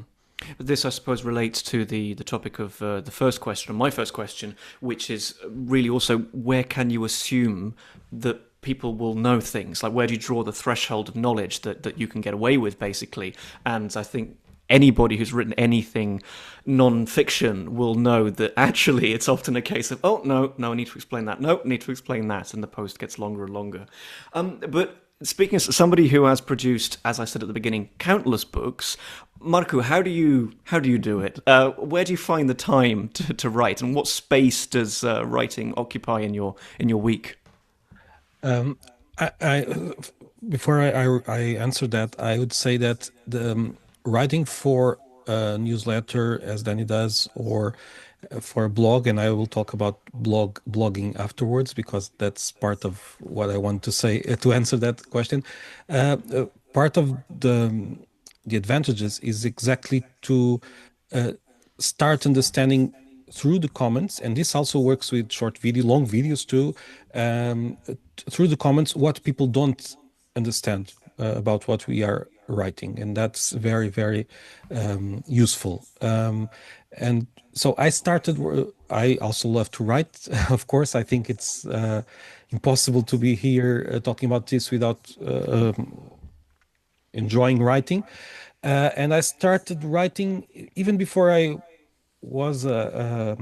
But this, I suppose, relates to the topic of the first question, or my first question, which is really also, where can you assume that people will know things? Like, where do you draw the threshold of knowledge that you can get away with, basically? And I think anybody who's written anything non-fiction will know that actually it's often a case of, oh, no, I need to explain that. No, I need to explain that. And the post gets longer and longer. But speaking as somebody who has produced, as I said at the beginning, countless books, Markku, how do you do it? Where do you find the time to write? And what space does writing occupy in your week? Um, I before I answer that, I would say that the writing for a newsletter, as Danny does, or for a blog, and I will talk about blogging afterwards because that's part of what I want to say to answer that question. Part of the advantages is exactly to uh, start understanding through the comments, and this also works with long videos too, through the comments what people don't understand about what we are writing, and that's very, very useful. And so I started. I also love to write. Of course, I think it's impossible to be here talking about this without enjoying writing. And I started writing even before I was a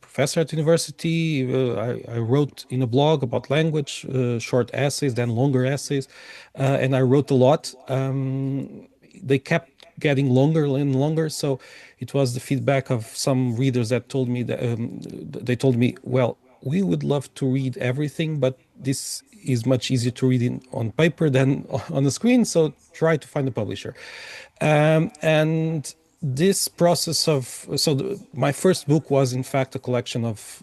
professor at university. I wrote in a blog about language, short essays, then longer essays, and I wrote a lot. They kept getting longer and longer, so it was the feedback of some readers that told me that they told me, well, we would love to read everything, but this is much easier to read on paper than on the screen, so try to find a publisher. And this process of my first book was in fact a collection of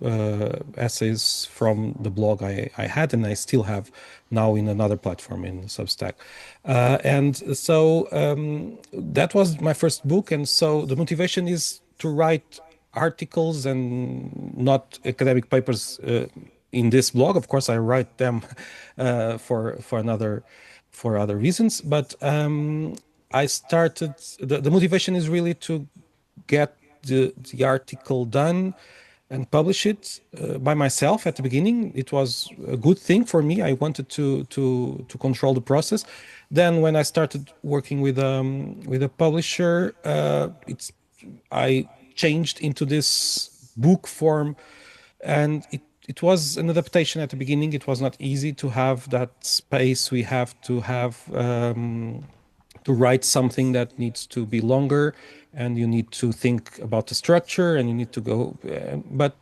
essays from the blog I had, and I still have now in another platform in Substack. And so that was my first book, and so the motivation is to write articles and not academic papers in this blog. Of course, I write them for other reasons, but I started. The motivation is really to get the article done and publish it by myself. At the beginning, it was a good thing for me. I wanted to control the process. Then, when I started working with a publisher, I changed into this book form, and it was an adaptation at the beginning. It was not easy to have that space. We have to have to write something that needs to be longer, and you need to think about the structure, and you need to go. But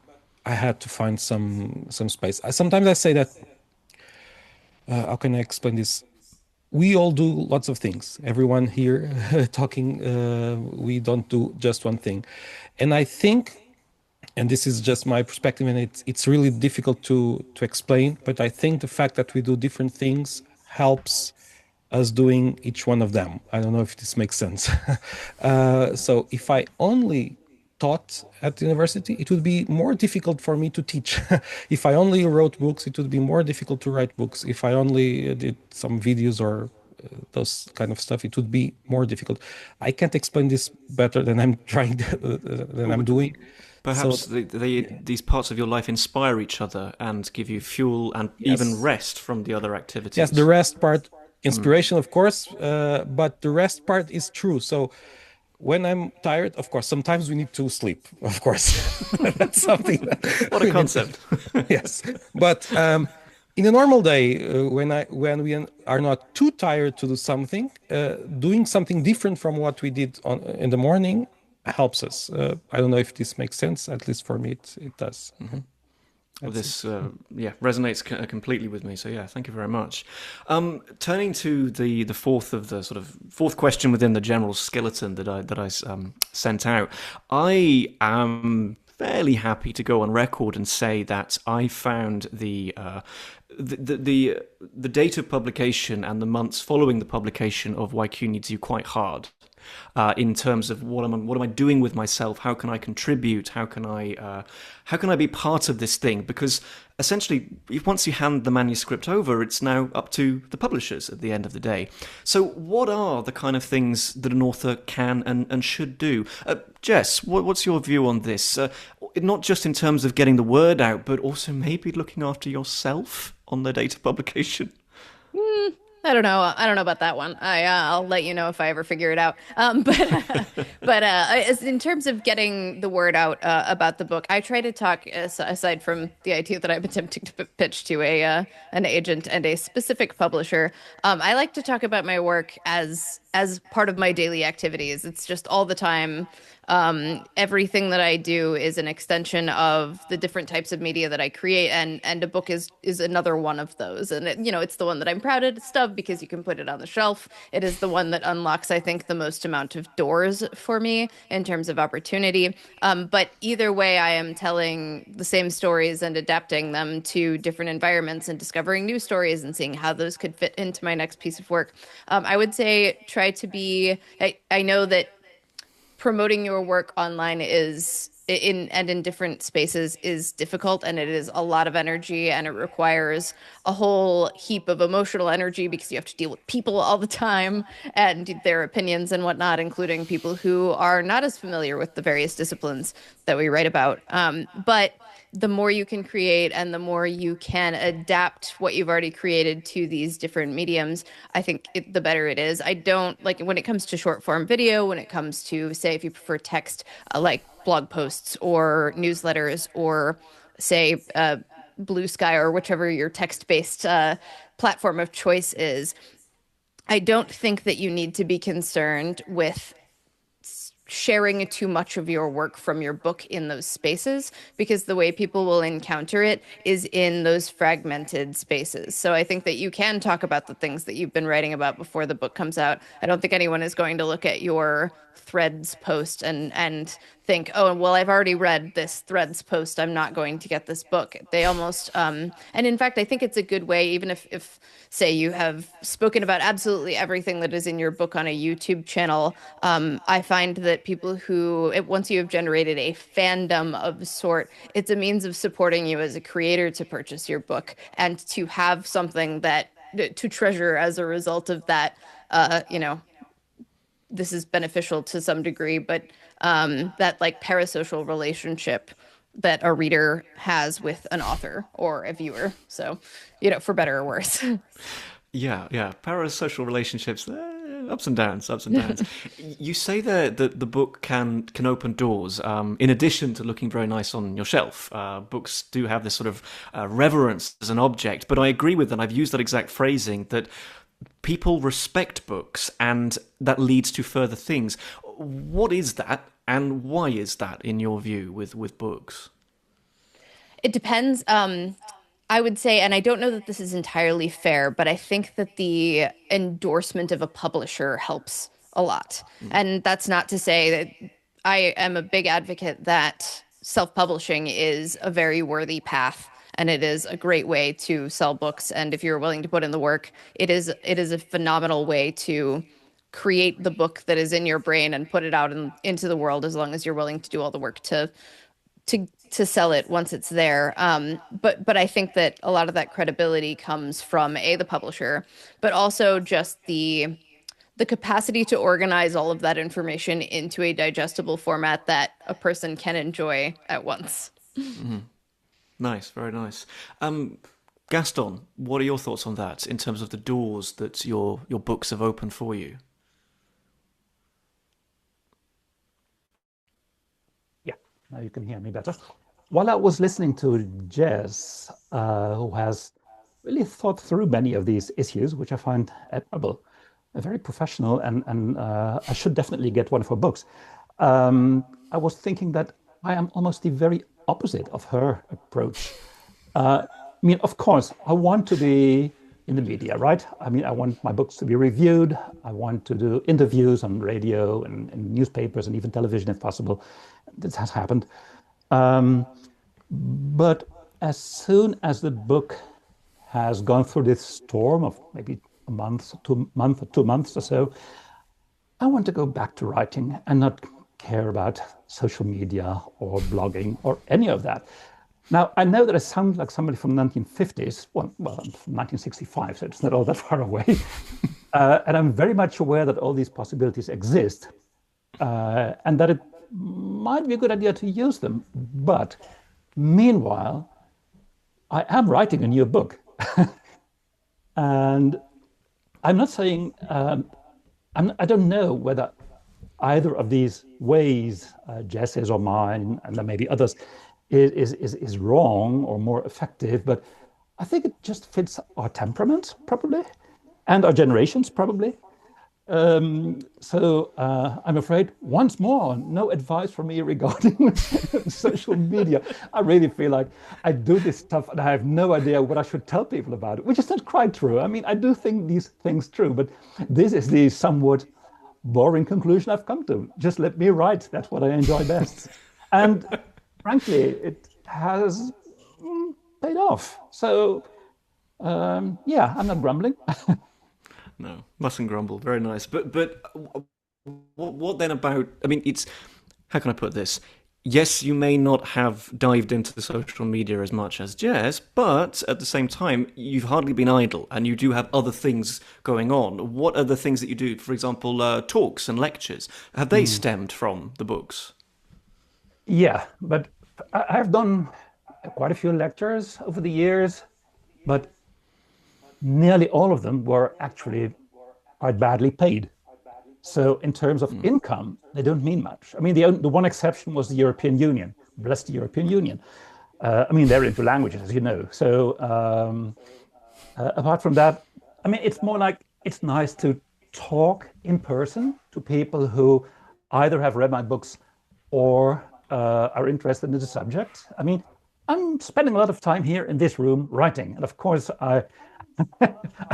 I had to find some space. Sometimes I say that. How can I explain this? We all do lots of things. Everyone here talking, we don't do just one thing. And I think, and this is just my perspective, and it's really difficult to explain, but I think the fact that we do different things helps us doing each one of them. I don't know if this makes sense. So if I only taught at university, it would be more difficult for me to teach. If I only wrote books, it would be more difficult to write books. If I only did some videos or those kind of stuff, it would be more difficult. I can't explain this better than I'm trying than I'm doing. Perhaps these parts of your life inspire each other and give you fuel and even rest from the other activities. Yes, the rest part, inspiration, of course, but the rest part is true. So when I'm tired, of course, sometimes we need to sleep, of course. That's something. What a concept. Yes. But in a normal day, when we are not too tired to do something, doing something different from what we did in the morning helps us. I don't know if this makes sense. At least for me, it does. Mm-hmm. Well, this resonates completely with me. So yeah, thank you very much. Turning to the fourth question within the general skeleton that I sent out, I am fairly happy to go on record and say that I found the date of publication and the months following the publication of YQ Needs You quite hard. In terms of what am I doing with myself? How can I contribute? How can I be part of this thing? Because essentially, once you hand the manuscript over, it's now up to the publishers at the end of the day. So, what are the kind of things that an author can and should do? Jess, what's your view on this? Not just in terms of getting the word out, but also maybe looking after yourself on the date of publication. I don't know. I don't know about that one. I'll let you know if I ever figure it out. But in terms of getting the word out about the book, I try to talk, aside from the idea that I'm attempting to pitch to an agent and a specific publisher. I like to talk about my work as as part of my daily activities. It's just all the time. Everything that I do is an extension of the different types of media that I create, and a book is another one of those. And it's the one that I'm proudest of because you can put it on the shelf. It is the one that unlocks, I think, the most amount of doors for me in terms of opportunity. But either way, I am telling the same stories and adapting them to different environments and discovering new stories and seeing how those could fit into my next piece of work. I would say try to be. I know that promoting your work online is in different spaces is difficult, and it is a lot of energy, and it requires a whole heap of emotional energy because you have to deal with people all the time and their opinions and whatnot, including people who are not as familiar with the various disciplines that we write about. But the more you can create and the more you can adapt what you've already created to these different mediums, I think the better it is. I don't like when it comes to short form video, when it comes to, say, if you prefer text, like blog posts or newsletters or, say, Blue Sky or whichever your text-based platform of choice is. I don't think that you need to be concerned with sharing too much of your work from your book in those spaces, because the way people will encounter it is in those fragmented spaces. So I think that you can talk about the things that you've been writing about before the book comes out. I don't think anyone is going to look at your Threads post and think, oh, well, I've already read this Threads post, I'm not going to get this book. They almost and in fact, I think it's a good way, even if say you have spoken about absolutely everything that is in your book on a YouTube channel, I find that people who, once you have generated a fandom of sort, it's a means of supporting you as a creator to purchase your book and to have something that to treasure as a result of that. This is beneficial to some degree, but that like parasocial relationship that a reader has with an author or a viewer. So, for better or worse. Yeah. Parasocial relationships, ups and downs. You say that the book can open doors. In addition to looking very nice on your shelf, books do have this sort of reverence as an object. But I agree with that. I've used that exact phrasing that people respect books, and that leads to further things. What is that, and why is that, in your view, with books? It depends. I would say, and I don't know that this is entirely fair, but I think that the endorsement of a publisher helps a lot. And that's not to say that I am a big advocate that self-publishing is a very worthy path. And it is a great way to sell books. And if you're willing to put in the work, it is a phenomenal way to create the book that is in your brain and put it out into the world, as long as you're willing to do all the work to sell it once it's there. But I think that a lot of that credibility comes from the publisher, but also just the capacity to organize all of that information into a digestible format that a person can enjoy at once. Mm-hmm. Nice, very nice. Gaston, what are your thoughts on that in terms of the doors that your books have opened for you? Yeah, now you can hear me better. While I was listening to Jess, who has really thought through many of these issues, which I find admirable, very professional, and I should definitely get one of her books. I was thinking that I am almost the very opposite of her approach. Of course, I want to be in the media, right? I want my books to be reviewed. I want to do interviews on radio and newspapers and even television if possible. This has happened. But as soon as the book has gone through this storm of maybe a month, 2 months or so, I want to go back to writing and not care about social media or blogging or any of that. Now, I know that I sound like somebody from the 1950s, well, I'm from 1965, so it's not all that far away. And I'm very much aware that all these possibilities exist, and that it might be a good idea to use them. But meanwhile, I am writing a new book. And I'm not saying, I don't know whether either of these ways, Jess's or mine, and there may be others, is wrong or more effective, but I think it just fits our temperament, probably, and our generations, probably. I'm afraid once more, no advice from me regarding social media. I really feel like I do this stuff and I have no idea what I should tell people about it, which is not quite true. I mean, I do think these things true, but this is the somewhat boring conclusion I've come to. Just let me write. That's what I enjoy best. And frankly, it has paid off. So yeah, I'm not grumbling. No, mustn't grumble. Very nice. But what then about? I mean, it's how can I put this? Yes, you may not have dived into the social media as much as Jess, but at the same time, you've hardly been idle, and you do have other things going on. What are the things that you do? For example, talks and lectures. Have they stemmed from the books? Yeah, but I've done quite a few lectures over the years, but nearly all of them were actually quite badly paid. So in terms of income, they don't mean much. I mean, the one exception was the European Union. Bless the European Union. I mean, they're into languages, as you know. So apart from that, I mean, it's more like it's nice to talk in person to people who either have read my books or are interested in the subject. I mean, I'm spending a lot of time here in this room writing. And of course, I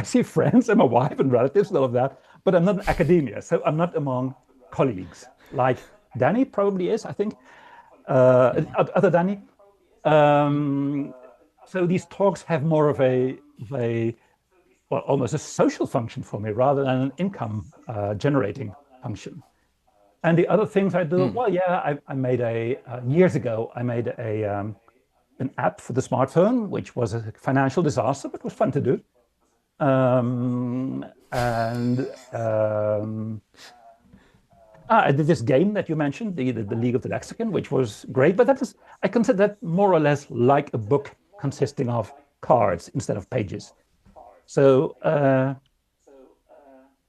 see friends and my wife and relatives and all of that, but I'm not in academia, so I'm not among colleagues. Like Danny probably is, I think, other Danny. So these talks have more of a well, almost a social function for me rather than an income generating function. And the other things I do, well, yeah, I made years ago, I made an app for the smartphone, which was a financial disaster, but was fun to do. I did this game that you mentioned, the League of the Lexicon, which was great, but I consider that more or less like a book consisting of cards instead of pages. So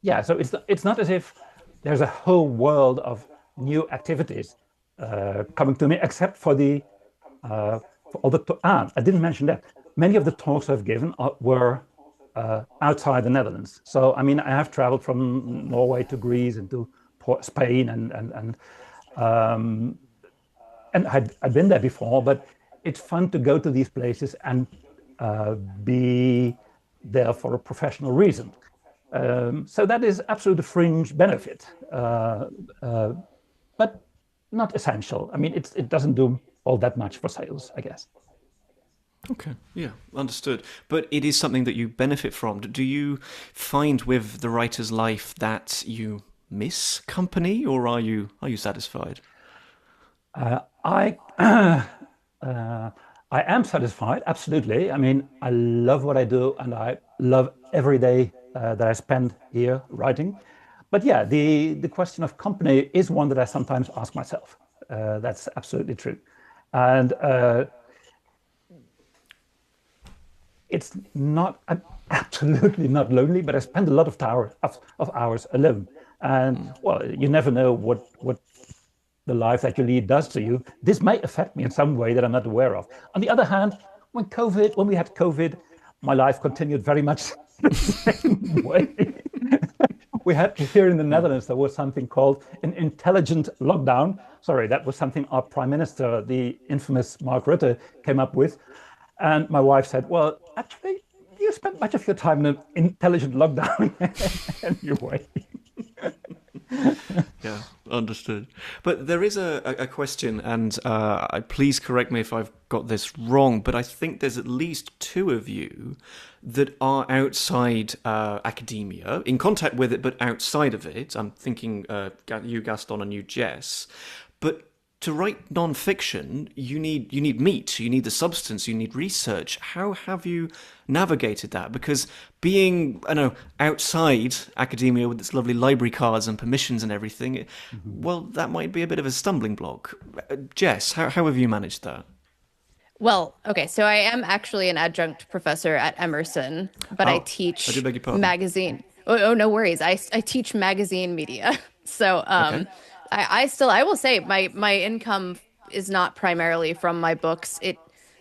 yeah, so it's not as if there's a whole world of new activities coming to me, except for all the I didn't mention that many of the talks I've given were outside the Netherlands. So I mean, I have traveled from Norway to Greece and to Spain, and I'd been there before. But it's fun to go to these places and be there for a professional reason. So that is absolutely a fringe benefit, but not essential. I mean, it doesn't do all that much for sales, I guess. Okay, yeah, understood. But it is something that you benefit from. Do you find with the writer's life that you miss company, or are you satisfied? I I am satisfied, absolutely. I mean, I love what I do, and I love every day that I spend here writing. But yeah, the question of company is one that I sometimes ask myself. That's absolutely true, and it's not. I'm absolutely not lonely, but I spend a lot of hours alone. And well, you never know what the life that you lead does to you. This may affect me in some way that I'm not aware of. On the other hand, when we had COVID, my life continued very much the same way. We had here in the Netherlands, there was something called an intelligent lockdown. Sorry, that was something our Prime Minister, the infamous Mark Rutte, came up with. And my wife said, well, actually, you spent much of your time in an intelligent lockdown anyway. Yeah, understood. But there is a question, and please correct me if I've got this wrong, but I think there's at least two of you that are outside academia, in contact with it, but outside of it. I'm thinking you, Gaston, and you, Jess. But to write non-fiction, you need meat, you need the substance, you need research. How have you navigated that? Because being, outside academia with its lovely library cards and permissions and everything, well, that might be a bit of a stumbling block. Jess, how have you managed that? Well, okay, so I am actually an adjunct professor at Emerson, but I I do teach beg your pardon. magazine. Oh, no worries. I teach magazine media. So Okay. I will say my income is not primarily from my books.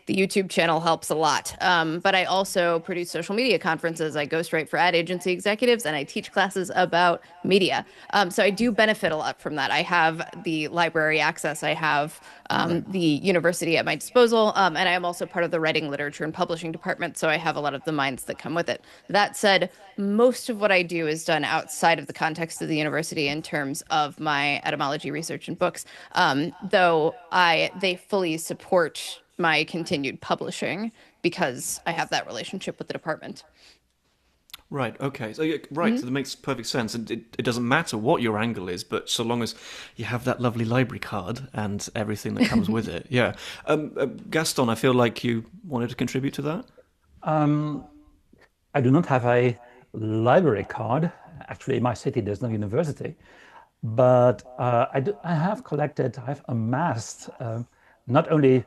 the YouTube channel helps a lot. But I also produce social media conferences. I ghostwrite for ad agency executives and I teach classes about media. So I do benefit a lot from that. I have the library access. I have the university at my disposal. And I am also part of the writing, literature, and publishing department. So I have a lot of the minds that come with it. That said, most of what I do is done outside of the context of the university in terms of my etymology research and books, though they fully support my continued publishing because I have that relationship with the department. Right. Okay. So right. So that makes perfect sense, and it doesn't matter what your angle is, but so long as you have that lovely library card and everything that comes with it. Yeah. Gaston, I feel like you wanted to contribute to that. Um, I do not have a library card. Actually, in my city, there's no university. But I have collected, I have amassed not only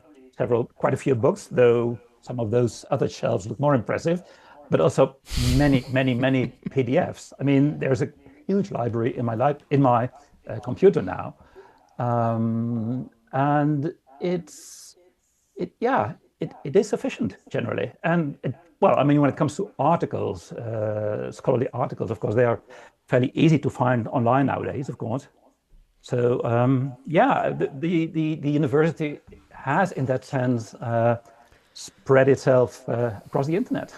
quite a few books, though some of those other shelves look more impressive, but also many, many, many PDFs. I mean, there's a huge library in my computer now, and it is sufficient generally. And well, I mean, when it comes to articles, scholarly articles, of course, they are fairly easy to find online nowadays, of course. So yeah, the university has, in that sense, spread itself across the internet.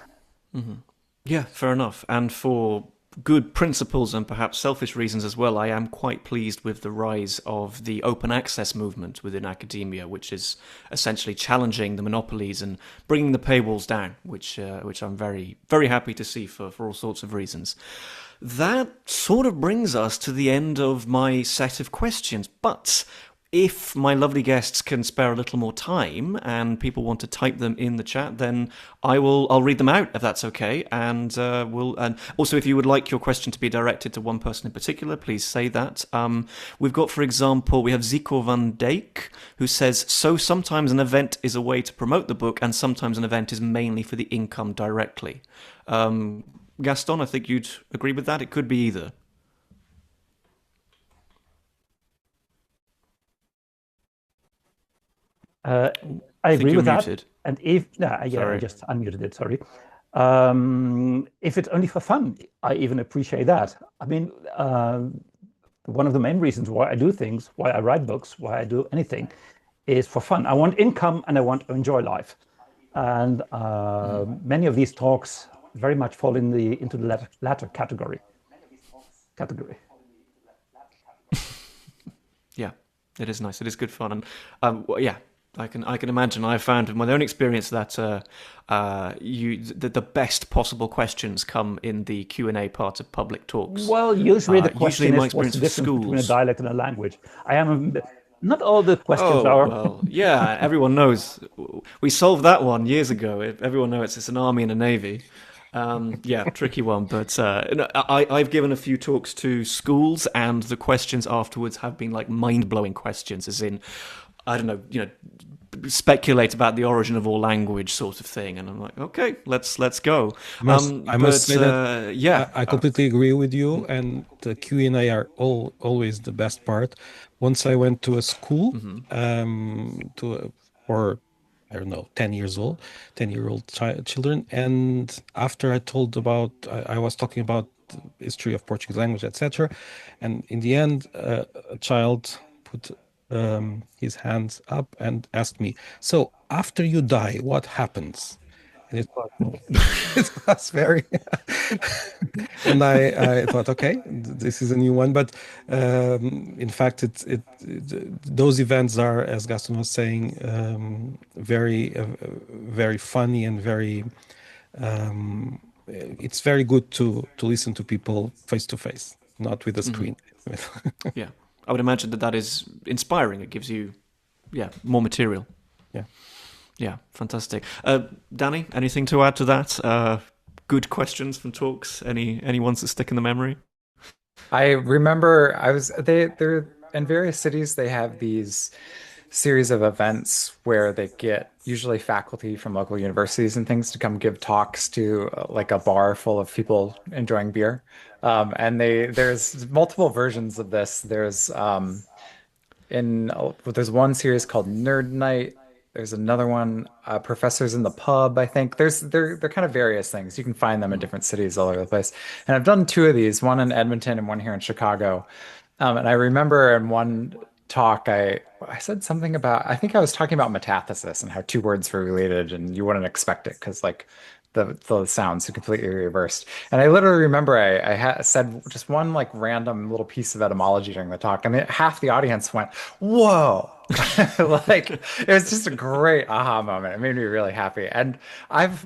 Yeah, fair enough. And for good principles and perhaps selfish reasons as well, I am quite pleased with the rise of the open access movement within academia, which is essentially challenging the monopolies and bringing the paywalls down, which I'm very, very happy to see for all sorts of reasons. That sort of brings us to the end of my set of questions, but if my lovely guests can spare a little more time and people want to type them in the chat, then I'll read them out if that's okay. And and also if you would like your question to be directed to one person in particular, please say that. We've got, for example, we have Zico van Dijk, who says, so sometimes an event is a way to promote the book and sometimes an event is mainly for the income directly. Gaston, I think you'd agree with that. It could be either. I think agree you're with that. muted. And I Sorry. just unmuted it, sorry. If it's only for fun, I even appreciate that. I mean, one of the main reasons why I do things, why I write books, why I do anything, is for fun. I want income and I want to enjoy life. And many of these talks very much fall into the latter category. Yeah, it is nice. It is good fun, and yeah, I can imagine. I found in my own experience that the best possible questions come in the Q&A part of public talks. Well, usually the usually question my is what's the experience with difference between a schools. dialect and a language. Not all the questions Oh, are. well, yeah, everyone knows. We solved that one years ago. Everyone knows it's an army and a navy. Yeah, tricky one. But I've given a few talks to schools, and the questions afterwards have been like mind-blowing questions, as in, I don't know, speculate about the origin of all language, sort of thing. And I'm like, okay, let's go. I must say that yeah, I completely agree with you, and the Q&A are always the best part. Once I went to a school, for I don't know, 10-year-old children, and after I was talking about the history of Portuguese language, etc., and in the end, a child put his hands up and asked me, "So after you die, what happens?" And it was very, and I thought, okay, this is a new one. But in fact, those events are, as Gaston was saying, very funny and very. It's very good to listen to people face to face, not with a screen. yeah. I would imagine that is inspiring. It gives you, yeah, more material. Yeah. Yeah, fantastic. Danny, anything to add to that? Good questions from talks. Any ones that stick in the memory? I remember they're in various cities, they have these series of events where they get usually faculty from local universities and things to come give talks to like a bar full of people enjoying beer. And there's multiple versions of this. There's one series called Nerd Night. There's another one, Professors in the Pub, I think. They're kind of various things. You can find them in different cities all over the place. And I've done two of these, one in Edmonton and one here in Chicago. And I remember in one talk, I said something about, I think I was talking about metathesis and how two words were related, and you wouldn't expect it because like the sounds are completely reversed. And I literally remember I said just one like random little piece of etymology during the talk, and half the audience went, "Whoa!" Like it was just a great aha moment. It made me really happy. And I've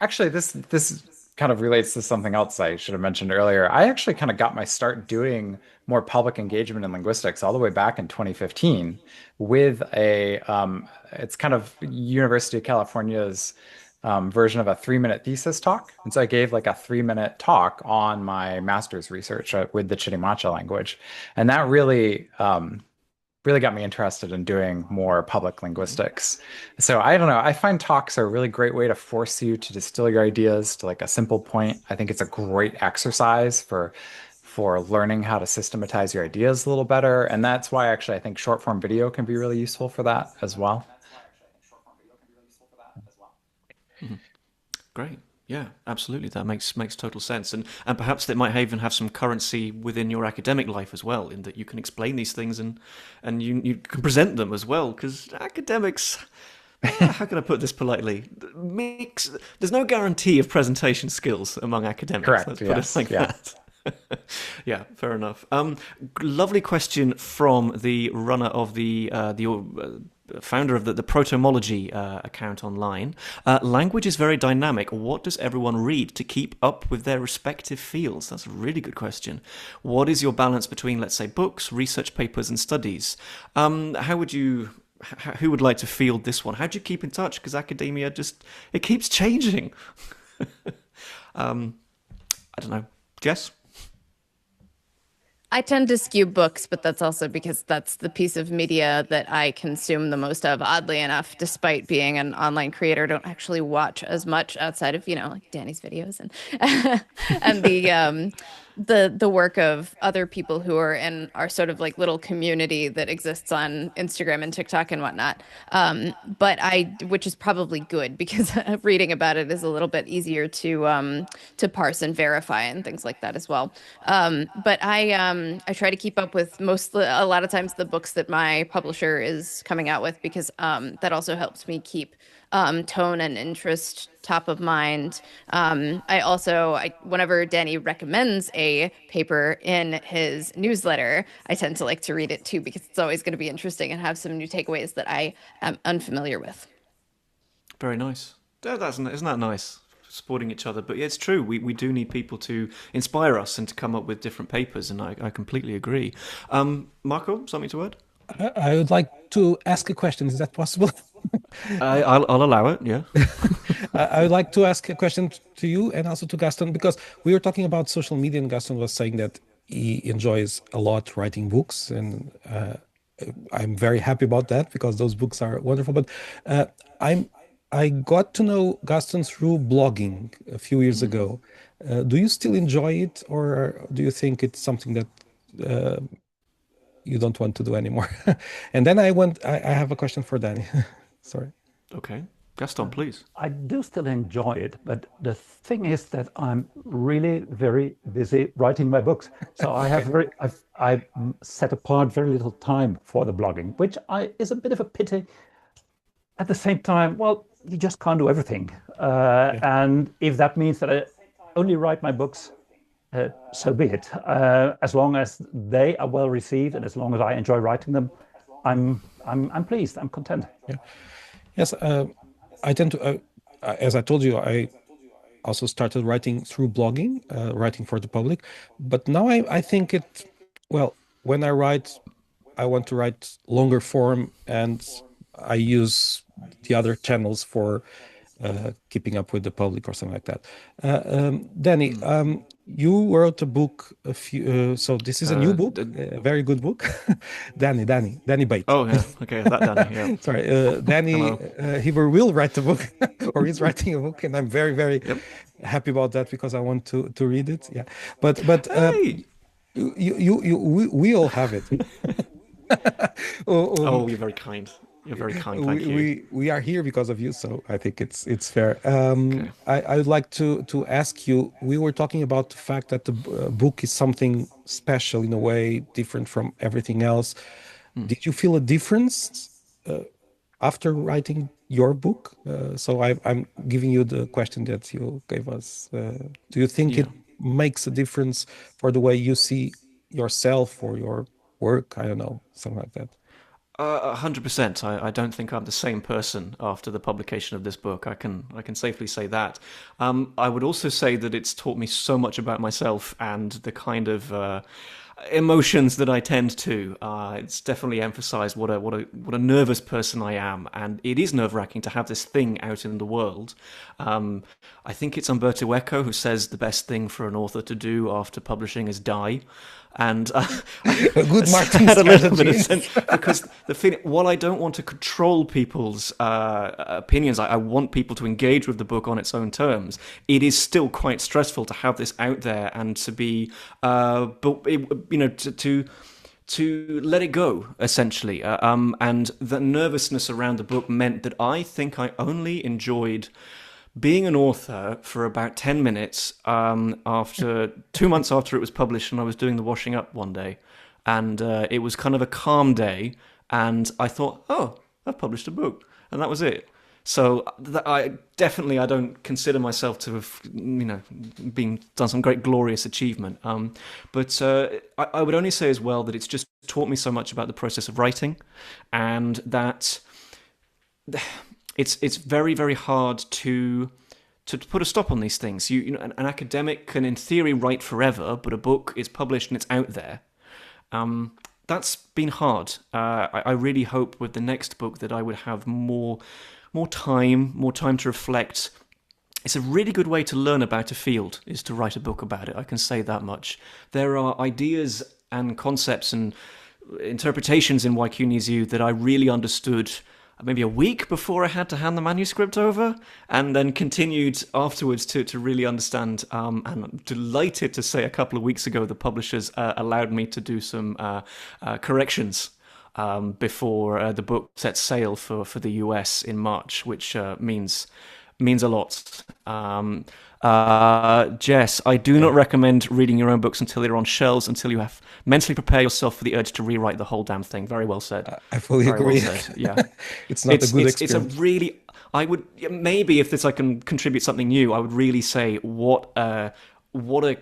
actually this kind of relates to something else I should have mentioned earlier. I actually kind of got my start doing more public engagement in linguistics all the way back in 2015 with it's kind of University of California's version of a 3-minute thesis talk. And so I gave like a 3-minute talk on my master's research with the Chitimacha language. And that really got me interested in doing more public linguistics. So I don't know, I find talks are a really great way to force you to distill your ideas to like a simple point. I think it's a great exercise for learning how to systematize your ideas a little better. And that's why actually I think short form video can be really useful for that as well. Great. Yeah, absolutely. That makes total sense. And perhaps that might even have some currency within your academic life as well, in that you can explain these things and you can present them as well. Because academics, how can I put this politely? There's no guarantee of presentation skills among academics. Correct. Let's put it like that. Yeah, fair enough. Lovely question from the runner of the founder of the Protomology account online. Language is very dynamic. What does everyone read to keep up with their respective fields? That's a really good question. What is your balance between, let's say, books, research papers, and studies? Who would like to field this one? How do you keep in touch? Because academia it keeps changing. I don't know. Jess? I tend to skew books, but that's also because that's the piece of media that I consume the most of. Oddly enough, despite being an online creator, I don't actually watch as much outside of, like Danny's videos and and the work of other people who are in our sort of like little community that exists on Instagram and TikTok and whatnot. Which is probably good because reading about it is a little bit easier to parse and verify and things like that as well. But I try to keep up with a lot of times the books that my publisher is coming out with because that also helps me keep tone and interest top of mind. Whenever Danny recommends a paper in his newsletter, I tend to like to read it too because it's always going to be interesting and have some new takeaways that I am unfamiliar with. Very nice. Isn't that nice? Supporting each other. But yeah, it's true. We do need people to inspire us and to come up with different papers, and I completely agree. Marco, something to add? I would like to ask a question. Is that possible? I'll allow it, yeah. I would like to ask a question to you and also to Gaston, because we were talking about social media and Gaston was saying that he enjoys a lot writing books, and I'm very happy about that because those books are wonderful. But I got to know Gaston through blogging a few years ago. Do you still enjoy it, or do you think it's something that you don't want to do anymore? And then I have a question for Danny. Sorry. Okay. Gaston, please. I do still enjoy it, but the thing is that I'm really very busy writing my books. So I've set apart very little time for the blogging, which is a bit of a pity. At the same time, well, you just can't do everything. And if that means that I only write my books, so be it. As long as they are well received and as long as I enjoy writing them, I'm pleased. I'm content. Yeah. Yes. I tend to, as I told you, I also started writing through blogging, writing for the public. But now I think when I write, I want to write longer form, and I use the other channels for keeping up with the public or something like that. Danny, you wrote a book so this is a new book, a very good book. Danny Bate. Oh yeah, okay, that Danny. Yeah. Sorry, Danny Hieber will write the book, or he's writing a book, and I'm very, very happy about that because I want to read it. Yeah, but hey. we all have it. Oh, you're very kind. You're very kind. Thank you. we are here because of you, so I think it's fair. Okay. I would like to ask you. We were talking about the fact that the book is something special in a way, different from everything else. Did you feel a difference after writing your book? I'm giving you the question that you gave us. Do you think it Yeah. makes a difference for the way you see yourself or your work? I don't know, something like that. 100%. I don't think I'm the same person after the publication of this book. I can safely say that. I would also say that it's taught me so much about myself and the kind of emotions that I tend to. It's definitely emphasized what a nervous person I am, and it is nerve-wracking to have this thing out in the world. I think it's Umberto Eco who says the best thing for an author to do after publishing is die. And A good marketing had a little bit of strategy. sense because the feeling, while I don't want to control people's opinions, I want people to engage with the book on its own terms. It is still quite stressful to have this out there and to be, but to let it go essentially. And the nervousness around the book meant that I think I only enjoyed being an author for about 10 minutes after 2 months after it was published, and I was doing the washing up one day, and it was kind of a calm day, and I thought, oh, I've published a book, and that was it. So I don't consider myself to have done some great glorious achievement, but I would only say as well that it's just taught me so much about the process of writing, and that it's very, very hard to put a stop on these things. An academic can in theory write forever, but a book is published and it's out there. That's been hard. I really hope with the next book that I would have more time to reflect. It's a really good way to learn about a field, is to write a book about it. I can say that much. There are ideas and concepts and interpretations in Why Q Needs You that I really understood maybe a week before I had to hand the manuscript over, and then continued afterwards to really understand. And I'm delighted to say a couple of weeks ago the publishers allowed me to do some corrections before the book sets sail for the US in March, which means a lot. Jess, I do not recommend reading your own books until they're on shelves, until you have mentally prepare yourself for the urge to rewrite the whole damn thing. Very well said. I fully Very well agree. said. Yeah. It's not a good It's a experience. really, I would, maybe if I can contribute something new, I would really say what a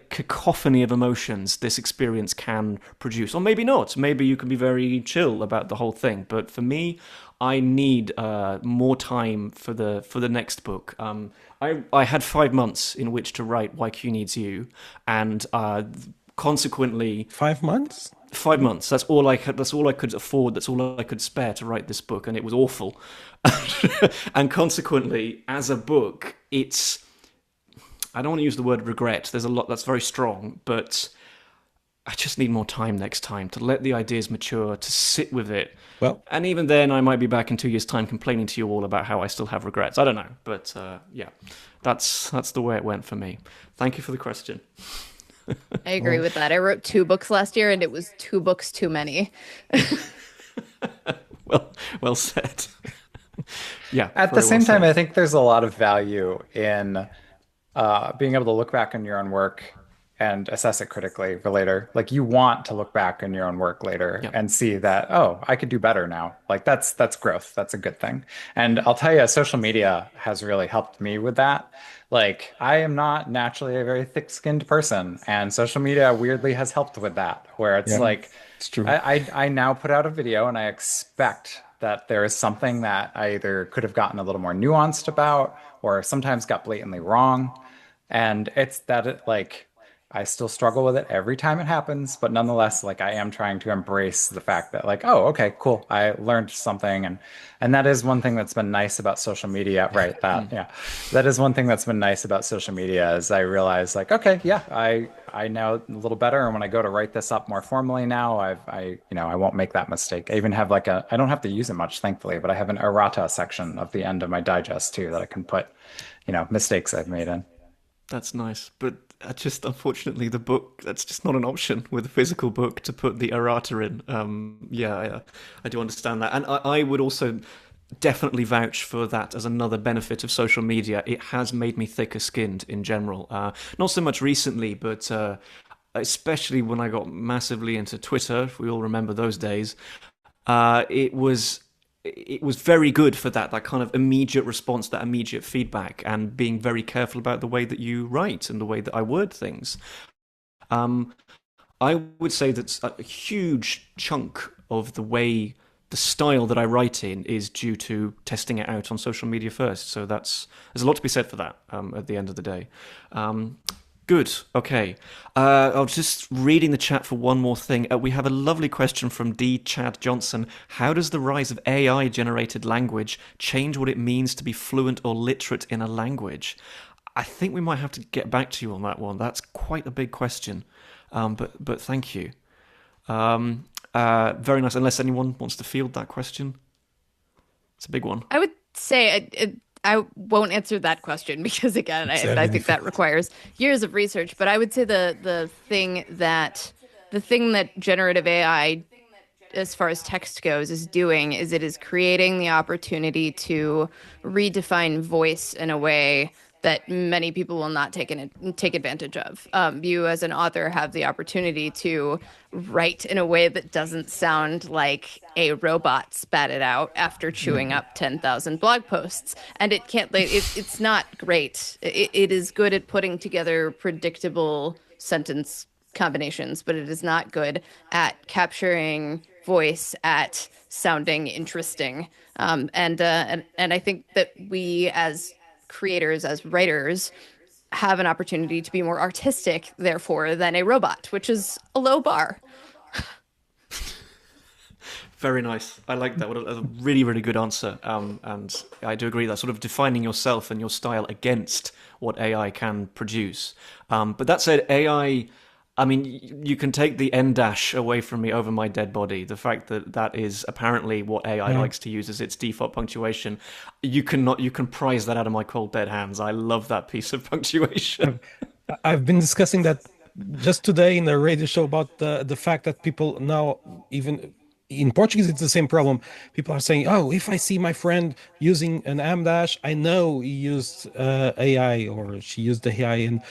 cacophony of emotions this experience can produce. Or maybe not. Maybe you can be very chill about the whole thing. But for me, I need more time for the next book. I had 5 months in which to write Why Q Needs You, and consequently 5 months? 5 months. That's all I could. That's all I could afford. That's all I could spare to write this book, and it was awful. And consequently, as a book, it's. I don't want to use the word regret. There's a lot that's very strong, but I just need more time next time to let the ideas mature, to sit with it. Well, And even then, I might be back in 2 years' time complaining to you all about how I still have regrets. I don't know, but yeah, that's the way it went for me. Thank you for the question. I agree with that. I wrote 2 books last year, and it was 2 books too many. Well said. Yeah. At the very well same time, said. I think there's a lot of value in being able to look back on your own work and assess it critically for later. Like you want to look back on your own work later Yeah. and see that, oh, I could do better now. Like that's growth. That's a good thing. And I'll tell you, social media has really helped me with that. Like I am not naturally a very thick-skinned person, and social media weirdly has helped with that, where it's yeah, like it's true. I now put out a video and I expect that there is something that I either could have gotten a little more nuanced about or sometimes got blatantly wrong. And it's that like I still struggle with it every time it happens, but nonetheless, like I am trying to embrace the fact that like, oh, okay, cool. I learned something, and that is one thing that's been nice about social media, right? That yeah. That is one thing that's been nice about social media is I realize like, okay, yeah, I know a little better, and when I go to write this up more formally now, I won't make that mistake. I even have like I don't have to use it much, thankfully, but I have an errata section of the end of my digest too that I can put, mistakes I've made in. That's nice. But just unfortunately the book, that's just not an option with a physical book to put the errata in. I do understand that, and I would also definitely vouch for that as another benefit of social media. It has made me thicker skinned in general. Not so much recently, but especially when I got massively into Twitter. If we all remember those days, it was very good for that kind of immediate response, that immediate feedback, and being very careful about the way that you write and the way that I word things. I would say that a huge chunk of the style that I write in is due to testing it out on social media first. So there's a lot to be said for that at the end of the day. Good. Okay. I was just reading the chat for one more thing. We have a lovely question from D. Chad Johnson. How does the rise of AI-generated language change what it means to be fluent or literate in a language? I think we might have to get back to you on that one. That's quite a big question. But thank you. Very nice. Unless anyone wants to field that question. It's a big one. I would say I won't answer that question because, again, I think that requires years of research. But I would say the thing that generative AI, as far as text goes, is doing is it is creating the opportunity to redefine voice in a way that many people will not take advantage of. You, as an author, have the opportunity to write in a way that doesn't sound like a robot spat it out after chewing up 10,000 blog posts. And it can't. It's not great. It is good at putting together predictable sentence combinations, but it is not good at capturing voice, at sounding interesting. And I think that we, as creators, as writers, have an opportunity to be more artistic, therefore, than a robot, which is a low bar. Very nice. I like that. What a really, really good answer. And I do agree that sort of defining yourself and your style against what AI can produce. But that said, AI, I mean, you can take the en dash away from me over my dead body. The fact that is apparently what AI likes to use as its default punctuation. You can prize that out of my cold dead hands. I love that piece of punctuation. I've been discussing that just today in a radio show about the fact that people now, even in Portuguese, it's the same problem. People are saying, "Oh, if I see my friend using an em dash, I know he used AI or she used AI." And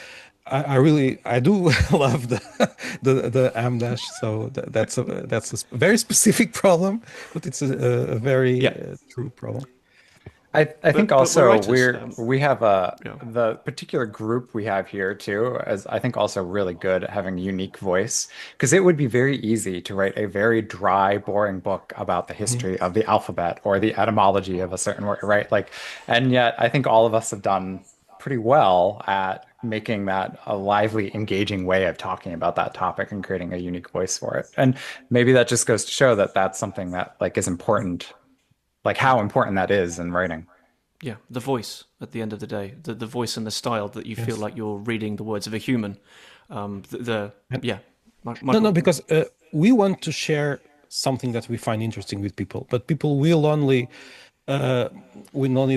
I do love the em dash. So that's a very specific problem, but it's a very true problem. I think also writers, we have the particular group we have here too is I think also really good at having a unique voice, because it would be very easy to write a very dry, boring book about the history of the alphabet or the etymology of a certain word, right? Like, and yet I think all of us have done pretty well at making that a lively, engaging way of talking about that topic and creating a unique voice for it. And maybe that just goes to show that that's something that like is important, like how important that is in writing. Yeah, the voice at the end of the day, the voice and the style that you feel like you're reading the words of a human. No, because we want to share something that we find interesting with people, but people will only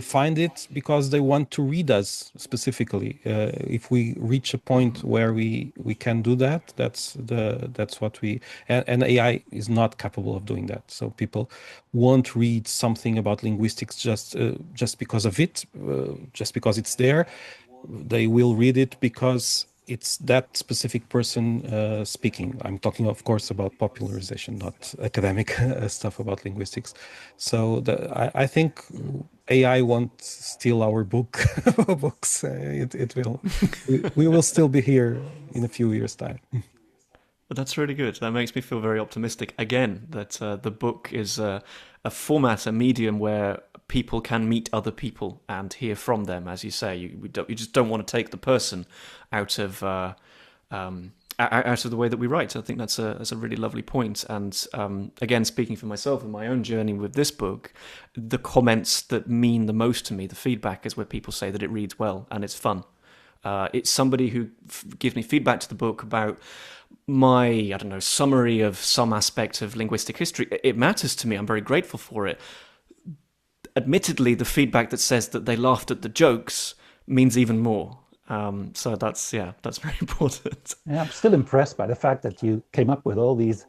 find it because they want to read us specifically. If we reach a point where we can do that, that's what we and AI is not capable of doing that. So people won't read something about linguistics just because of it, just because it's there. They will read it because it's that specific person speaking. I'm talking, of course, about popularization, not academic stuff about linguistics. So I think AI won't steal our books. It will. We will still be here in a few years' time. But that's really good. That makes me feel very optimistic. Again, that the book is a format, a medium where people can meet other people and hear from them. As you say, you just don't want to take the person out of the way that we write. I think that's a really lovely point. And again, speaking for myself and my own journey with this book, the comments that mean the most to me, the feedback, is where people say that it reads well and it's fun. It's somebody who gives me feedback to the book about my, summary of some aspect of linguistic history. It matters to me. I'm very grateful for it. Admittedly, the feedback that says that they laughed at the jokes means even more. So that's very important. Yeah, I'm still impressed by the fact that you came up with all these,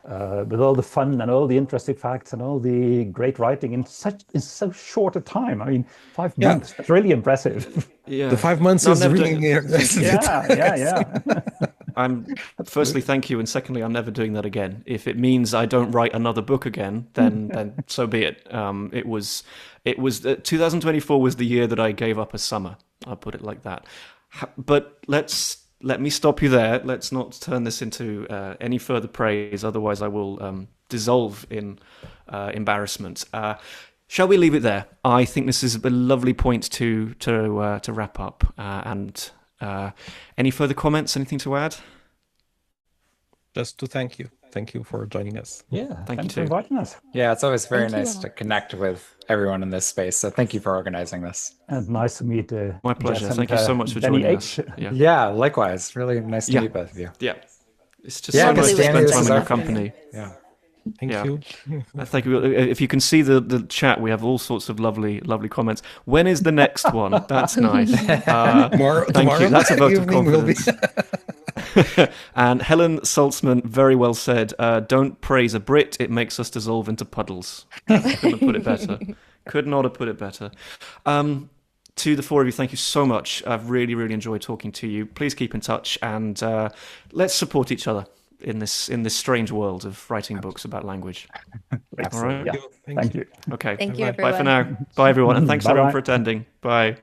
with all the fun and all the interesting facts and all the great writing in so short a time. I mean, 5 months. That's really impressive. Yeah, The 5 months is really Yeah. Firstly, thank you, and secondly, I'm never doing that again. If it means I don't write another book again, then so be it. It was 2024 was the year that I gave up a summer. I'll put it like that. But let me stop you there. Let's not turn this into any further praise, otherwise I will dissolve in embarrassment. Shall we leave it there? I think this is a lovely point to wrap up. And any further comments? Anything to add? Just to thank you. Thank you for joining us. Yeah, Thank you thanks too. for inviting us. Yeah, it's always very Thank you nice all. to connect with everyone in this space. So thank you for organizing this. And nice to meet My pleasure. Jess and, Thank you so much for Danny joining H. us. Yeah. Yeah, likewise. Really nice to Yeah. meet both of you. Yeah. It's just Yeah, so nice to Danny, spend this time is in our- your company. Yeah. Thank Yeah. you. Thank you. If you can see the chat, we have all sorts of lovely comments. When is the next one? That's nice. Tomorrow, Thank you. That's a vote of evening will be. confidence. And Helen Saltzman very well said, don't praise a Brit, it makes us dissolve into puddles. Couldn't have put it better. Could not have put it better. To the four of you, thank you so much. I've really, really enjoyed talking to you. Please keep in touch, and let's support each other in this strange world of writing books about language. All right. Yeah. Thank you. Okay. Thank you, Bye-bye. everyone. Bye for now. Bye, everyone. And thanks, everyone, Bye-bye. for attending. Bye.